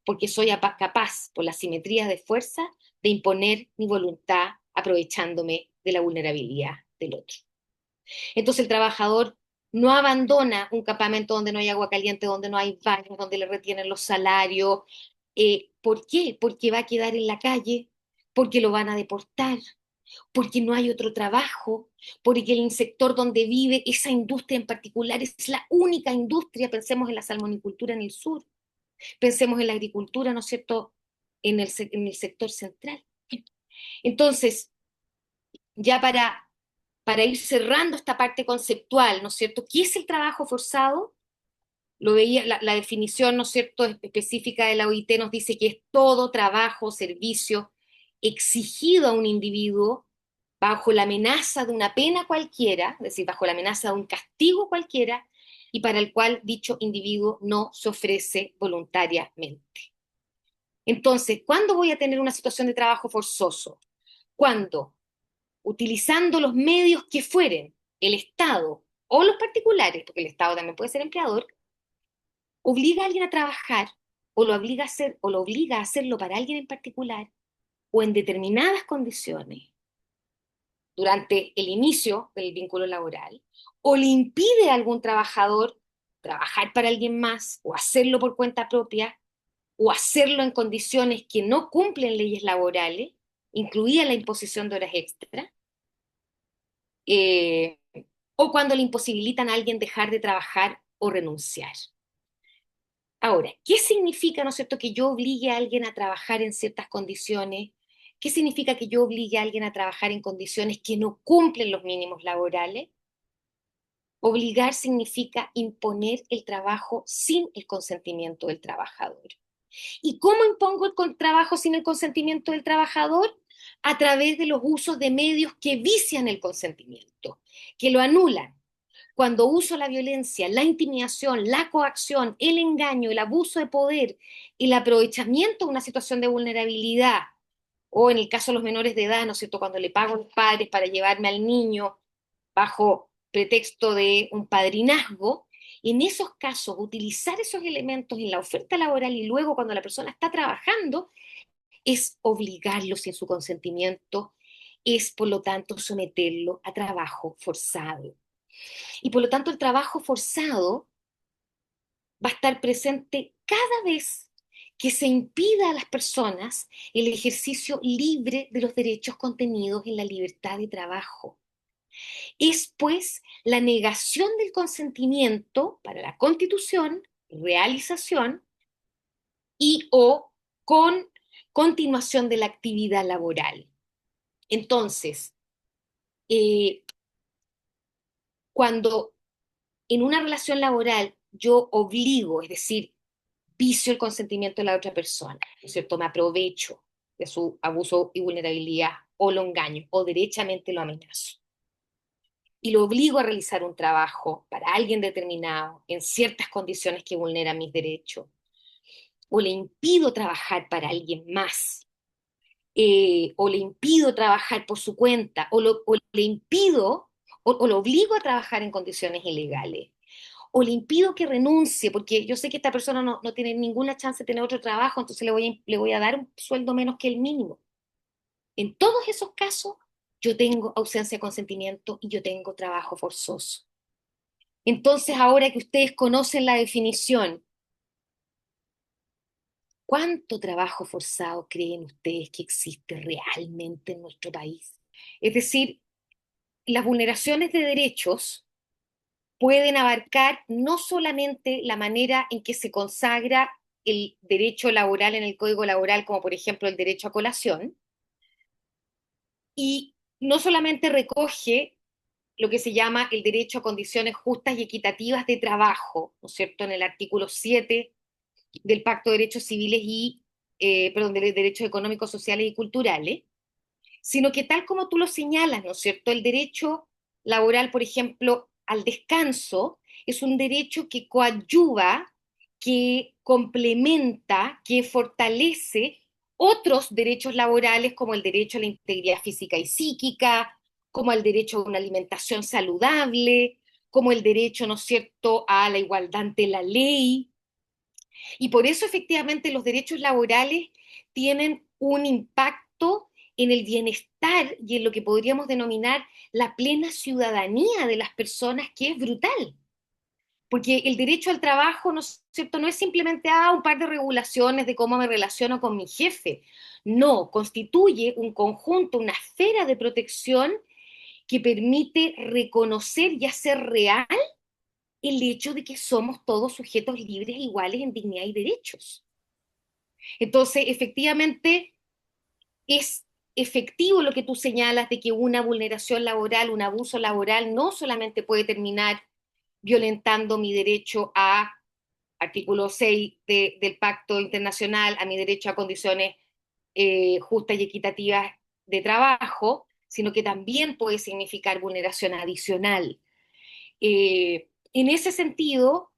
porque soy capaz, por la simetría de fuerza, de imponer mi voluntad aprovechándome de la vulnerabilidad del otro. Entonces el trabajador no abandona un campamento donde no hay agua caliente, donde no hay baños, donde le retienen los salarios. ¿Por qué? Porque va a quedar en la calle, porque lo van a deportar, porque no hay otro trabajo, porque el sector donde vive, esa industria en particular, es la única industria, pensemos en la salmonicultura en el sur, pensemos en la agricultura, ¿no es cierto?, en el sector central. Entonces, ya para ir cerrando esta parte conceptual, ¿no es cierto?, ¿qué es el trabajo forzado? Lo veía, la definición, ¿no es cierto?, específica de la OIT nos dice que es todo trabajo o servicio exigido a un individuo bajo la amenaza de una pena cualquiera, es decir, bajo la amenaza de un castigo cualquiera, y para el cual dicho individuo no se ofrece voluntariamente. Entonces, ¿cuándo voy a tener una situación de trabajo forzoso? Cuando, utilizando los medios que fueren, el Estado o los particulares, porque el Estado también puede ser empleador, obliga a alguien a trabajar o lo obliga a hacer o lo obliga a hacerlo para alguien en particular o en determinadas condiciones durante el inicio del vínculo laboral, o le impide a algún trabajador trabajar para alguien más o hacerlo por cuenta propia o hacerlo en condiciones que no cumplen leyes laborales, incluida la imposición de horas extra, eh, o cuando le imposibilitan a alguien dejar de trabajar o renunciar. Ahora, ¿qué significa, no es cierto, que yo obligue a alguien a trabajar en ciertas condiciones? ¿Qué significa que yo obligue a alguien a trabajar en condiciones que no cumplen los mínimos laborales? Obligar significa imponer el trabajo sin el consentimiento del trabajador. ¿Y cómo impongo el trabajo sin el consentimiento del trabajador? A través de los usos de medios que vician el consentimiento, que lo anulan. Cuando uso la violencia, la intimidación, la coacción, el engaño, el abuso de poder, el aprovechamiento de una situación de vulnerabilidad o en el caso de los menores de edad, ¿no es cierto?, cuando le pago a los padres para llevarme al niño bajo pretexto de un padrinazgo, en esos casos, utilizar esos elementos en la oferta laboral y luego cuando la persona está trabajando, es obligarlo sin su consentimiento, es por lo tanto someterlo a trabajo forzado. Y por lo tanto el trabajo forzado va a estar presente cada vez que se impida a las personas el ejercicio libre de los derechos contenidos en la libertad de trabajo. Es pues la negación del consentimiento para la constitución, realización y o con continuación de la actividad laboral. Entonces, eh, cuando en una relación laboral yo obligo, es decir, vicio el consentimiento de la otra persona, ¿no es cierto? Me aprovecho de su abuso y vulnerabilidad o lo engaño o derechamente lo amenazo y lo obligo a realizar un trabajo para alguien determinado en ciertas condiciones que vulneran mis derechos o le impido trabajar para alguien más o le impido trabajar por su cuenta o le impido o lo obligo a trabajar en condiciones ilegales o le impido que renuncie, porque yo sé que esta persona no tiene ninguna chance de tener otro trabajo, entonces le voy a dar un sueldo menos que el mínimo. En todos esos casos, yo tengo ausencia de consentimiento y yo tengo trabajo forzoso. Entonces, ahora que ustedes conocen la definición, ¿cuánto trabajo forzado creen ustedes que existe realmente en nuestro país? Es decir, las vulneraciones de derechos pueden abarcar no solamente la manera en que se consagra el derecho laboral en el Código Laboral, como por ejemplo el derecho a colación, y no solamente recoge lo que se llama el derecho a condiciones justas y equitativas de trabajo, ¿no es cierto?, en el artículo 7 del Pacto de Derechos Civiles perdón, de Derechos Económicos, Sociales y Culturales, sino que tal como tú lo señalas, ¿no es cierto?, el derecho laboral, por ejemplo, al descanso, es un derecho que coadyuva, que complementa, que fortalece otros derechos laborales como el derecho a la integridad física y psíquica, como el derecho a una alimentación saludable, como el derecho, ¿no es cierto?, a la igualdad ante la ley. Y por eso efectivamente los derechos laborales tienen un impacto en el bienestar y en lo que podríamos denominar la plena ciudadanía de las personas, que es brutal. Porque el derecho al trabajo, ¿no es cierto?, no es simplemente un par de regulaciones de cómo me relaciono con mi jefe. No, constituye un conjunto, una esfera de protección que permite reconocer y hacer real el hecho de que somos todos sujetos libres e iguales en dignidad y derechos. Entonces, efectivamente, es efectivo lo que tú señalas de que una vulneración laboral, un abuso laboral, no solamente puede terminar violentando mi derecho a, artículo 6 del Pacto Internacional, a mi derecho a condiciones justas y equitativas de trabajo, sino que también puede significar vulneración adicional. En ese sentido,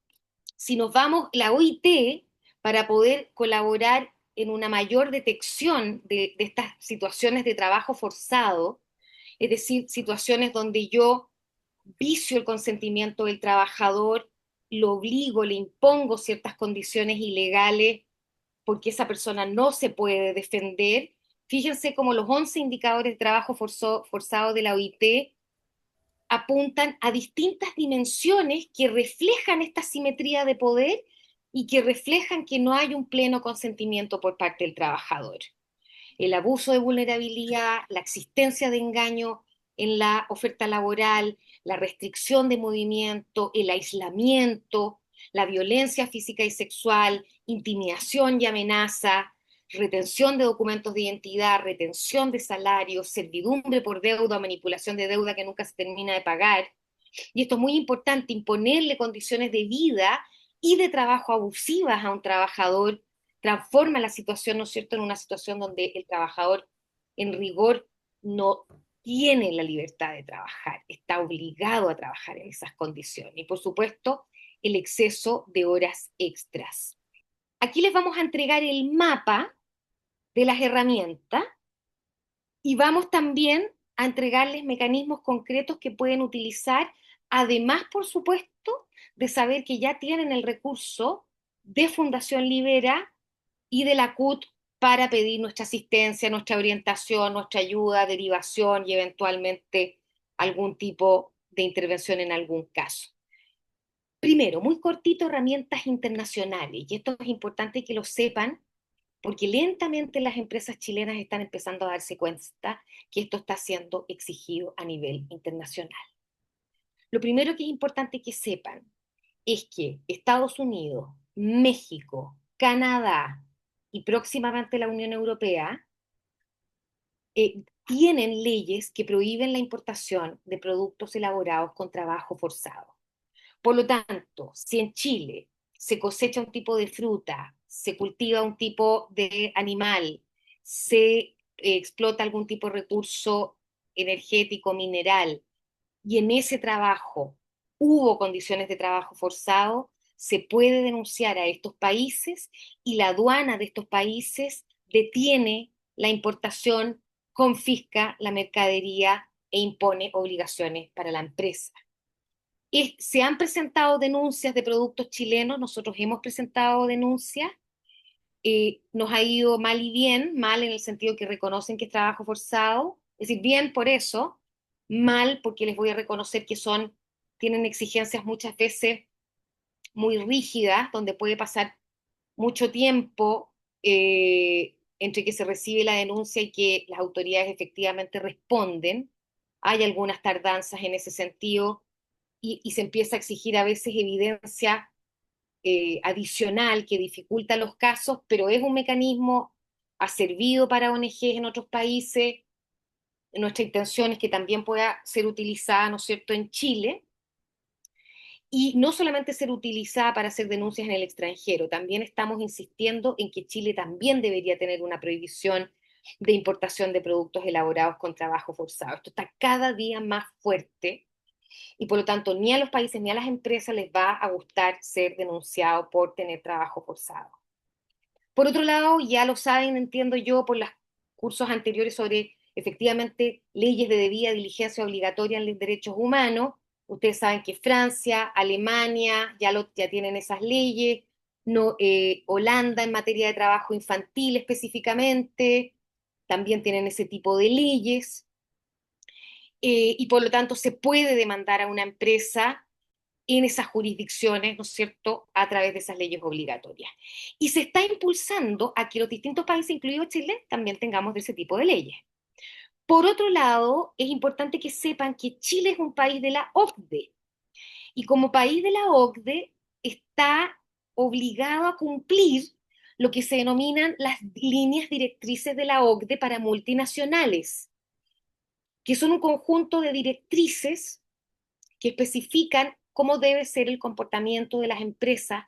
si nos vamos, la OIT, para poder colaborar en una mayor detección de estas situaciones de trabajo forzado, es decir, situaciones donde yo vicio el consentimiento del trabajador, lo obligo, le impongo ciertas condiciones ilegales porque esa persona no se puede defender. Fíjense cómo los 11 indicadores de trabajo forzado de la OIT apuntan a distintas dimensiones que reflejan esta simetría de poder y que reflejan que no hay un pleno consentimiento por parte del trabajador. El abuso de vulnerabilidad, la existencia de engaño en la oferta laboral, la restricción de movimiento, el aislamiento, la violencia física y sexual, intimidación y amenaza, retención de documentos de identidad, retención de salarios, servidumbre por deuda, manipulación de deuda que nunca se termina de pagar. Y esto es muy importante, imponerle condiciones de vida y de trabajo abusivas a un trabajador transforma la situación, ¿no es cierto?, en una situación donde el trabajador en rigor no tiene la libertad de trabajar, está obligado a trabajar en esas condiciones. Y por supuesto, el exceso de horas extras. Aquí les vamos a entregar el mapa de las herramientas Y vamos también a entregarles mecanismos concretos que pueden utilizar, además, por supuesto, de saber que ya tienen el recurso de Fundación Libera y de la CUT para pedir nuestra asistencia, nuestra orientación, nuestra ayuda, derivación y eventualmente algún tipo de intervención en algún caso. Primero, muy cortito, herramientas internacionales, y esto es importante que lo sepan porque lentamente las empresas chilenas están empezando a darse cuenta que esto está siendo exigido a nivel internacional. Lo primero que es importante que sepan es que Estados Unidos, México, Canadá y próximamente la Unión Europea tienen leyes que prohíben la importación de productos elaborados con trabajo forzado. Por lo tanto, si en Chile se cosecha un tipo de fruta, se cultiva un tipo de animal, se explota algún tipo de recurso energético, mineral, y en ese trabajo hubo condiciones de trabajo forzado, se puede denunciar a estos países y la aduana de estos países detiene la importación, confisca la mercadería e impone obligaciones para la empresa. Se han presentado denuncias de productos chilenos, nosotros hemos presentado denuncias, nos ha ido mal y bien, mal en el sentido que reconocen que es trabajo forzado, es decir, bien por eso, mal porque les voy a reconocer que tienen exigencias muchas veces muy rígidas, donde puede pasar mucho tiempo entre que se recibe la denuncia y que las autoridades efectivamente responden. Hay algunas tardanzas en ese sentido y se empieza a exigir a veces evidencia adicional que dificulta los casos, pero es un mecanismo, ha servido para ONGs en otros países. Nuestra intención es que también pueda ser utilizada, ¿no es cierto?, en Chile, y no solamente ser utilizada para hacer denuncias en el extranjero, también estamos insistiendo en que Chile también debería tener una prohibición de importación de productos elaborados con trabajo forzado. Esto está cada día más fuerte y por lo tanto ni a los países ni a las empresas les va a gustar ser denunciado por tener trabajo forzado. Por otro lado, ya lo saben, entiendo yo, por los cursos anteriores sobre efectivamente leyes de debida diligencia obligatoria en los derechos humanos. Ustedes saben que Francia, Alemania ya tienen esas leyes, no, Holanda en materia de trabajo infantil específicamente, también tienen ese tipo de leyes, y por lo tanto se puede demandar a una empresa en esas jurisdicciones, ¿no es cierto?, a través de esas leyes obligatorias. Y se está impulsando a que los distintos países, incluido Chile, también tengamos de ese tipo de leyes. Por otro lado, es importante que sepan que Chile es un país de la OCDE y como país de la OCDE está obligado a cumplir lo que se denominan las líneas directrices de la OCDE para multinacionales, que son un conjunto de directrices que especifican cómo debe ser el comportamiento de las empresas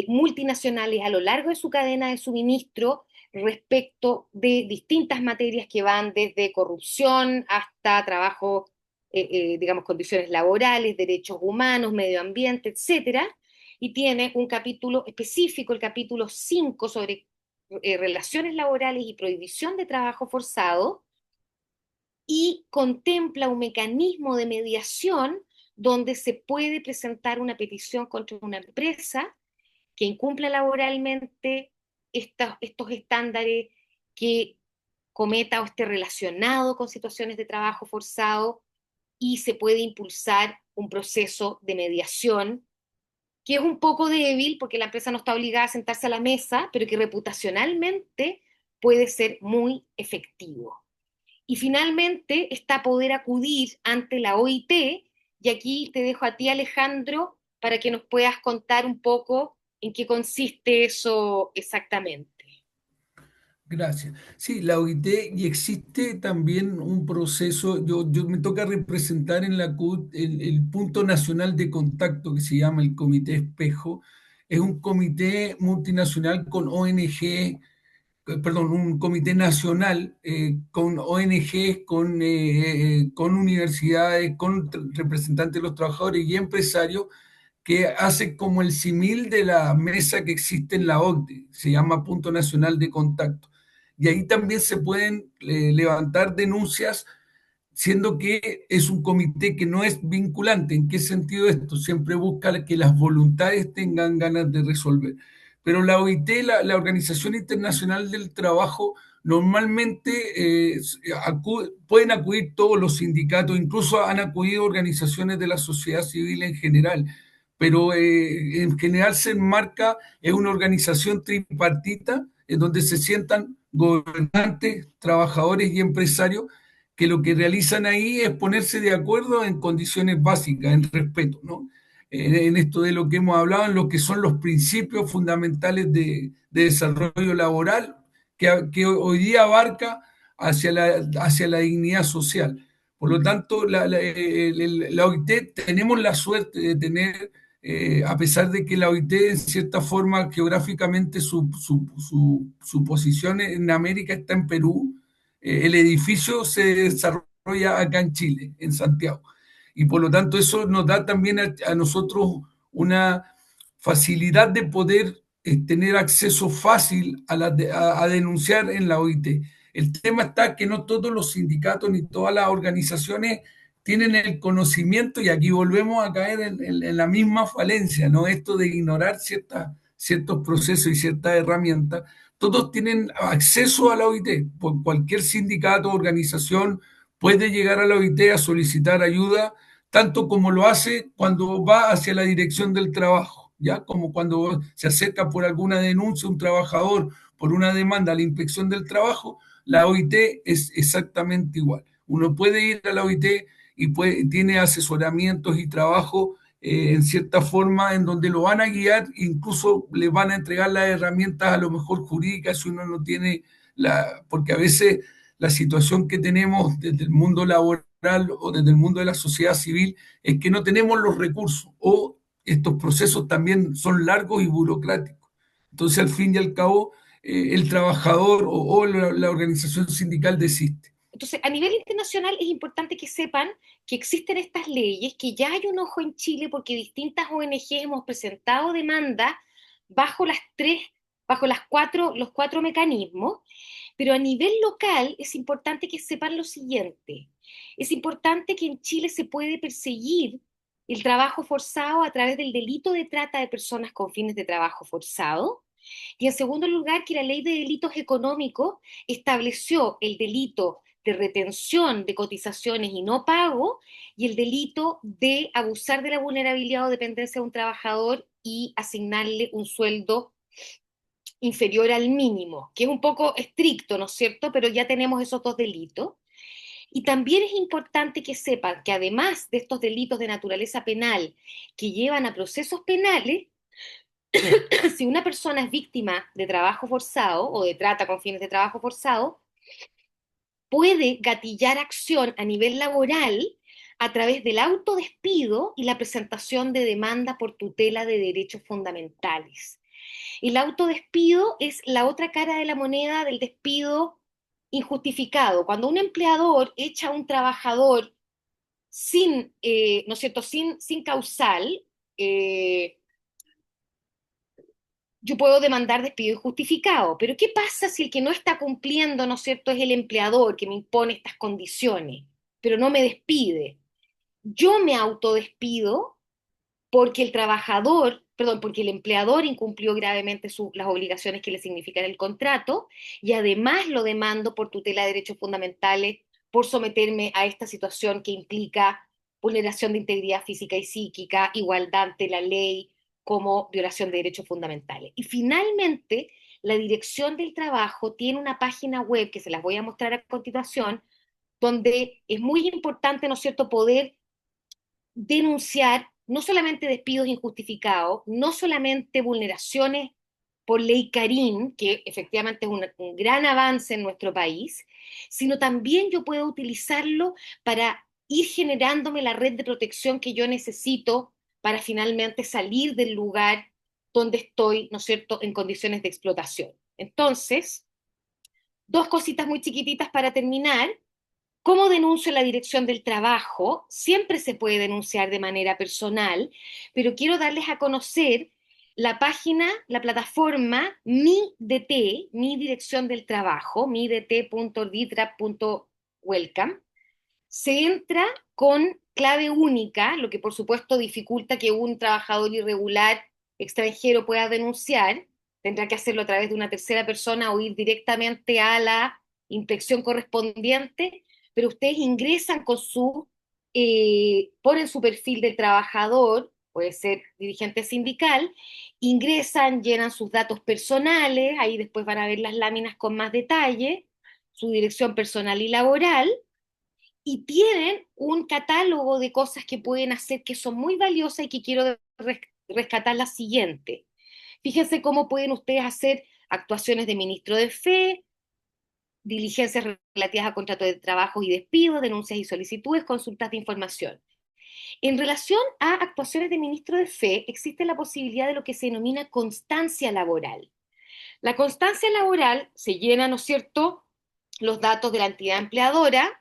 multinacionales a lo largo de su cadena de suministro respecto de distintas materias que van desde corrupción hasta trabajo, digamos, condiciones laborales, derechos humanos, medio ambiente, etcétera. Y tiene un capítulo específico, el capítulo 5 sobre relaciones laborales y prohibición de trabajo forzado, y contempla un mecanismo de mediación donde se puede presentar una petición contra una empresa que incumpla laboralmente estos estándares, que cometa o esté relacionado con situaciones de trabajo forzado, y se puede impulsar un proceso de mediación que es un poco débil porque la empresa no está obligada a sentarse a la mesa, pero que reputacionalmente puede ser muy efectivo. Y finalmente está poder acudir ante la OIT, y aquí te dejo a ti, Alejandro, para que nos puedas contar un poco en qué consiste eso exactamente. Gracias. Sí, la OIT y existe también un proceso, yo me toca representar en la CUT el punto nacional de contacto que se llama el Comité Espejo. Es un comité multinacional con ONG, perdón, un comité nacional con ONGs, con universidades, con representantes de los trabajadores y empresarios que hace como el símil de la mesa que existe en la OCDE, se llama Punto Nacional de Contacto. y ahí también se pueden levantar denuncias, siendo que es un comité que no es vinculante. ¿En qué sentido esto? Siempre busca que las voluntades tengan ganas de resolver. Pero la OIT, la Organización Internacional del Trabajo, normalmente pueden acudir todos los sindicatos, incluso han acudido organizaciones de la sociedad civil en general, pero en general se enmarca en una organización tripartita en donde se sientan gobernantes, trabajadores y empresarios, que lo que realizan ahí es ponerse de acuerdo en condiciones básicas, en respeto, ¿no? En esto de lo que hemos hablado, en lo que son los principios fundamentales de desarrollo laboral, que hoy día abarca hacia la dignidad social. Por lo tanto, la OIT tenemos la suerte de tener, a pesar de que la OIT en cierta forma geográficamente su posición en América está en Perú, el edificio se desarrolla acá en Chile, en Santiago. Y por lo tanto eso nos da también a nosotros una facilidad de poder tener acceso fácil a denunciar en la OIT. El tema está que no todos los sindicatos ni todas las organizaciones tienen el conocimiento, y aquí volvemos a caer en la misma falencia, ¿no? Esto de ignorar ciertos procesos y ciertas herramientas. Todos tienen acceso a la OIT. Por cualquier sindicato o organización puede llegar a la OIT a solicitar ayuda, tanto como lo hace cuando va hacia la dirección del trabajo, ¿ya? Como cuando se acerca por alguna denuncia un trabajador por una demanda a la inspección del trabajo, la OIT es exactamente igual. Uno puede ir a la OIT y tiene asesoramientos y trabajo en cierta forma en donde lo van a guiar, incluso le van a entregar las herramientas a lo mejor jurídicas si uno no tiene porque a veces la situación que tenemos desde el mundo laboral o desde el mundo de la sociedad civil es que no tenemos los recursos, o estos procesos también son largos y burocráticos. Entonces, al fin y al cabo, el trabajador o la organización sindical desiste. Entonces, a nivel internacional es importante que sepan que existen estas leyes, que ya hay un ojo en Chile porque distintas ONG hemos presentado demandas bajo bajo los cuatro mecanismos, pero a nivel local es importante que sepan lo siguiente. Es importante que en Chile se puede perseguir el trabajo forzado a través del delito de trata de personas con fines de trabajo forzado. Y en segundo lugar, que la ley de delitos económicos estableció el delito de retención de cotizaciones y no pago, y el delito de abusar de la vulnerabilidad o dependencia de un trabajador y asignarle un sueldo inferior al mínimo, que es un poco estricto, ¿no es cierto? Pero ya tenemos esos dos delitos. Y también es importante que sepan que además de estos delitos de naturaleza penal que llevan a procesos penales, si una persona es víctima de trabajo forzado o de trata con fines de trabajo forzado, puede gatillar acción a nivel laboral a través del autodespido y la presentación de demanda por tutela de derechos fundamentales. El autodespido es la otra cara de la moneda del despido injustificado. Cuando un empleador echa a un trabajador sin, ¿no es cierto?, sin causal, eh, yo puedo demandar despido injustificado. Pero ¿qué pasa si el que no está cumpliendo, ¿no es cierto?, es el empleador que me impone estas condiciones, pero no me despide? Yo me autodespido porque el trabajador, perdón, porque el empleador incumplió gravemente las obligaciones que le significan el contrato, y además lo demando por tutela de derechos fundamentales, por someterme a esta situación que implica vulneración de integridad física y psíquica, igualdad ante la ley, como violación de derechos fundamentales. Y finalmente, la Dirección del Trabajo tiene una página web que se las voy a mostrar a continuación, donde es muy importante, ¿no es cierto?, poder denunciar no solamente despidos injustificados, no solamente vulneraciones por ley Carín, que efectivamente es un gran avance en nuestro país, sino también yo puedo utilizarlo para ir generándome la red de protección que yo necesito para finalmente salir del lugar donde estoy, ¿no es cierto?, en condiciones de explotación. Entonces, dos cositas muy chiquititas para terminar. ¿Cómo denuncio la dirección del trabajo? Siempre se puede denunciar de manera personal, pero quiero darles a conocer La página, la plataforma Mi DT, Mi Dirección del Trabajo, midt.ditrap.welcome, se entra con clave única, lo que por supuesto dificulta que un trabajador irregular extranjero pueda denunciar. Tendrá que hacerlo a través de una tercera persona o ir directamente a la inspección correspondiente, pero ustedes ingresan con ponen su perfil del trabajador, puede ser dirigente sindical, ingresan, llenan sus datos personales, ahí después van a ver las láminas con más detalle, su dirección personal y laboral, y tienen un catálogo de cosas que pueden hacer que son muy valiosas y que quiero rescatar la siguiente. Fíjense cómo pueden ustedes hacer actuaciones de ministro de fe, diligencias relativas a contratos de trabajo y despidos, denuncias y solicitudes, consultas de información. En relación a actuaciones de ministro de fe, existe la posibilidad de lo que se denomina constancia laboral. La constancia laboral se llena, ¿no es cierto?, los datos de la entidad empleadora,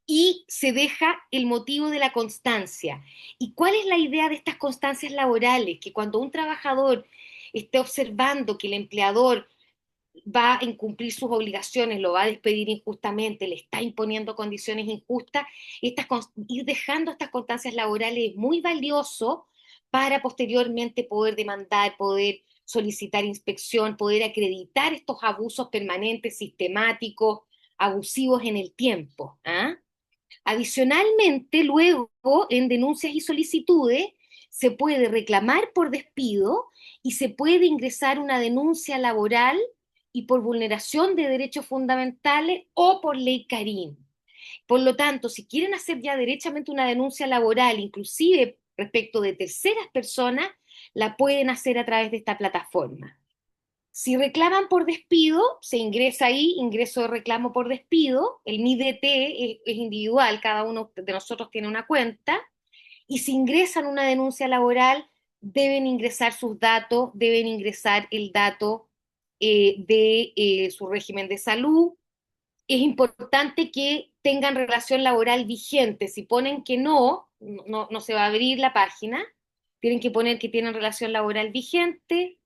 y se deja el motivo de la constancia. ¿Y cuál es la idea de estas constancias laborales? Que cuando un trabajador esté observando que el empleador va a incumplir sus obligaciones, lo va a despedir injustamente, le está imponiendo condiciones injustas, ir dejando estas constancias laborales es muy valioso para posteriormente poder demandar, poder solicitar inspección, poder acreditar estos abusos permanentes, sistemáticos, abusivos en el tiempo. ¿Ah? Adicionalmente, luego, en denuncias y solicitudes, se puede reclamar por despido y se puede ingresar una denuncia laboral y por vulneración de derechos fundamentales o por ley Carín. Por lo tanto, si quieren hacer ya derechamente una denuncia laboral, inclusive respecto de terceras personas, la pueden hacer a través de esta plataforma. Si reclaman por despido, se ingresa ahí, ingreso de reclamo por despido, el MIDT es individual, cada uno de nosotros tiene una cuenta, y si ingresan una denuncia laboral, deben ingresar sus datos, deben ingresar el dato de su régimen de salud. Es importante que tengan relación laboral vigente. Si ponen que no se va a abrir la página. Tienen que poner que tienen relación laboral vigente,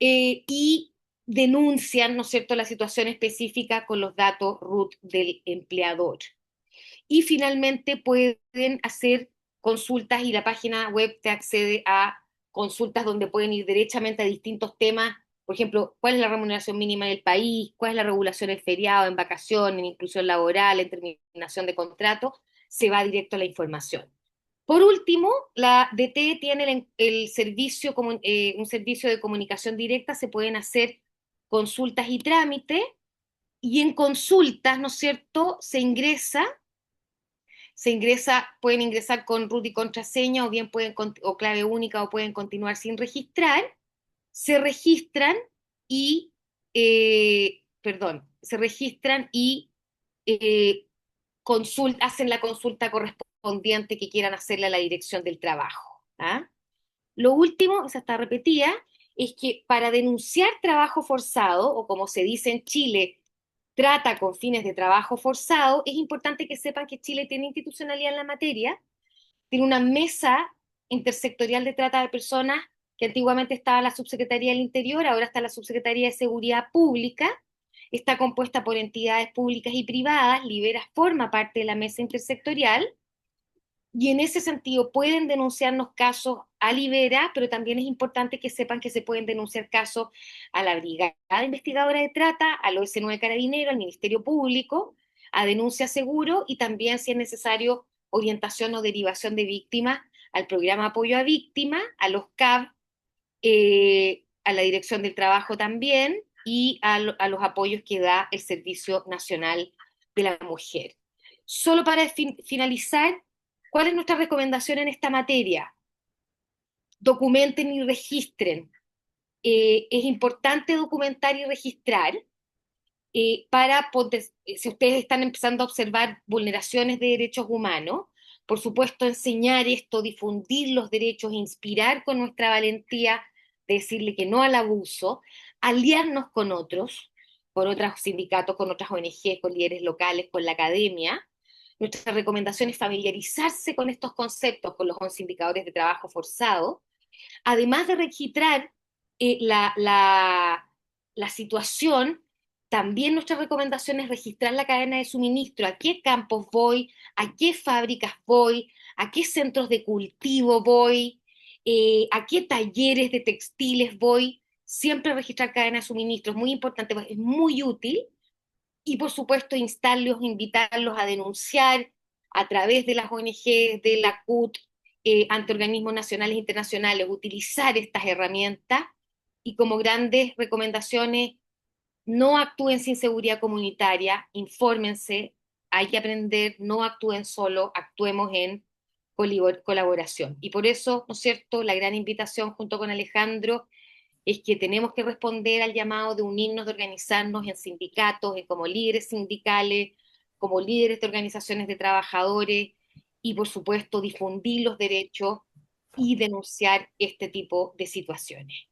y denuncian, ¿no es cierto?, la situación específica con los datos RUT del empleador. Y finalmente pueden hacer consultas y la página web te accede a consultas donde pueden ir derechamente a distintos temas, por ejemplo, cuál es la remuneración mínima del país, cuál es la regulación en feriado, en vacación, en inclusión laboral, en terminación de contrato, se va directo a la información. Por último, la DT tiene el servicio, un servicio de comunicación directa, se pueden hacer consultas y trámites, y en consultas, ¿no es cierto?, pueden ingresar con root y contraseña, o bien o clave única, o pueden continuar sin registrar, se registran y, se registran y hacen la consulta correspondiente que quieran hacerle a la dirección del trabajo. ¿Ah? Lo último, esa está repetida, es que para denunciar trabajo forzado, o como se dice en Chile, trata con fines de trabajo forzado, es importante que sepan que Chile tiene institucionalidad en la materia, tiene una mesa intersectorial de trata de personas que antiguamente estaba la Subsecretaría del Interior, ahora está la Subsecretaría de Seguridad Pública, está compuesta por entidades públicas y privadas, Libera forma parte de la mesa intersectorial, y en ese sentido pueden denunciarnos casos a Libera, pero también es importante que sepan que se pueden denunciar casos a la Brigada Investigadora de Trata, al OS9 Carabinero, al Ministerio Público, a Denuncia Seguro, y también, si es necesario, orientación o derivación de víctimas al Programa Apoyo a Víctimas, a los CAB, a la Dirección del Trabajo también, y a los apoyos que da el Servicio Nacional de la Mujer. Solo para finalizar, ¿cuál es nuestra recomendación en esta materia? Documenten y registren. Es importante documentar y registrar si ustedes están empezando a observar vulneraciones de derechos humanos, por supuesto enseñar esto, difundir los derechos, inspirar con nuestra valentía de decirle que no al abuso, aliarnos con otros sindicatos, con otras ONG, con líderes locales, con la academia. Nuestra recomendación es familiarizarse con estos conceptos, con los 11 indicadores de trabajo forzado, Además de registrar la situación, también nuestra recomendación es registrar la cadena de suministro, a qué campos voy, a qué fábricas voy, a qué centros de cultivo voy, a qué talleres de textiles voy. Siempre registrar cadena de suministro es muy importante, pues, es muy útil. Y por supuesto instarlos, invitarlos a denunciar a través de las ONG, de la CUT, ante organismos nacionales e internacionales, utilizar estas herramientas y como grandes recomendaciones, no actúen sin seguridad comunitaria, infórmense, hay que aprender, no actúen solo, actuemos en colaboración. Y por eso, ¿no es cierto?, la gran invitación junto con Alejandro es que tenemos que responder al llamado de unirnos, de organizarnos en sindicatos, como líderes sindicales, como líderes de organizaciones de trabajadores y, por supuesto, difundir los derechos y denunciar este tipo de situaciones.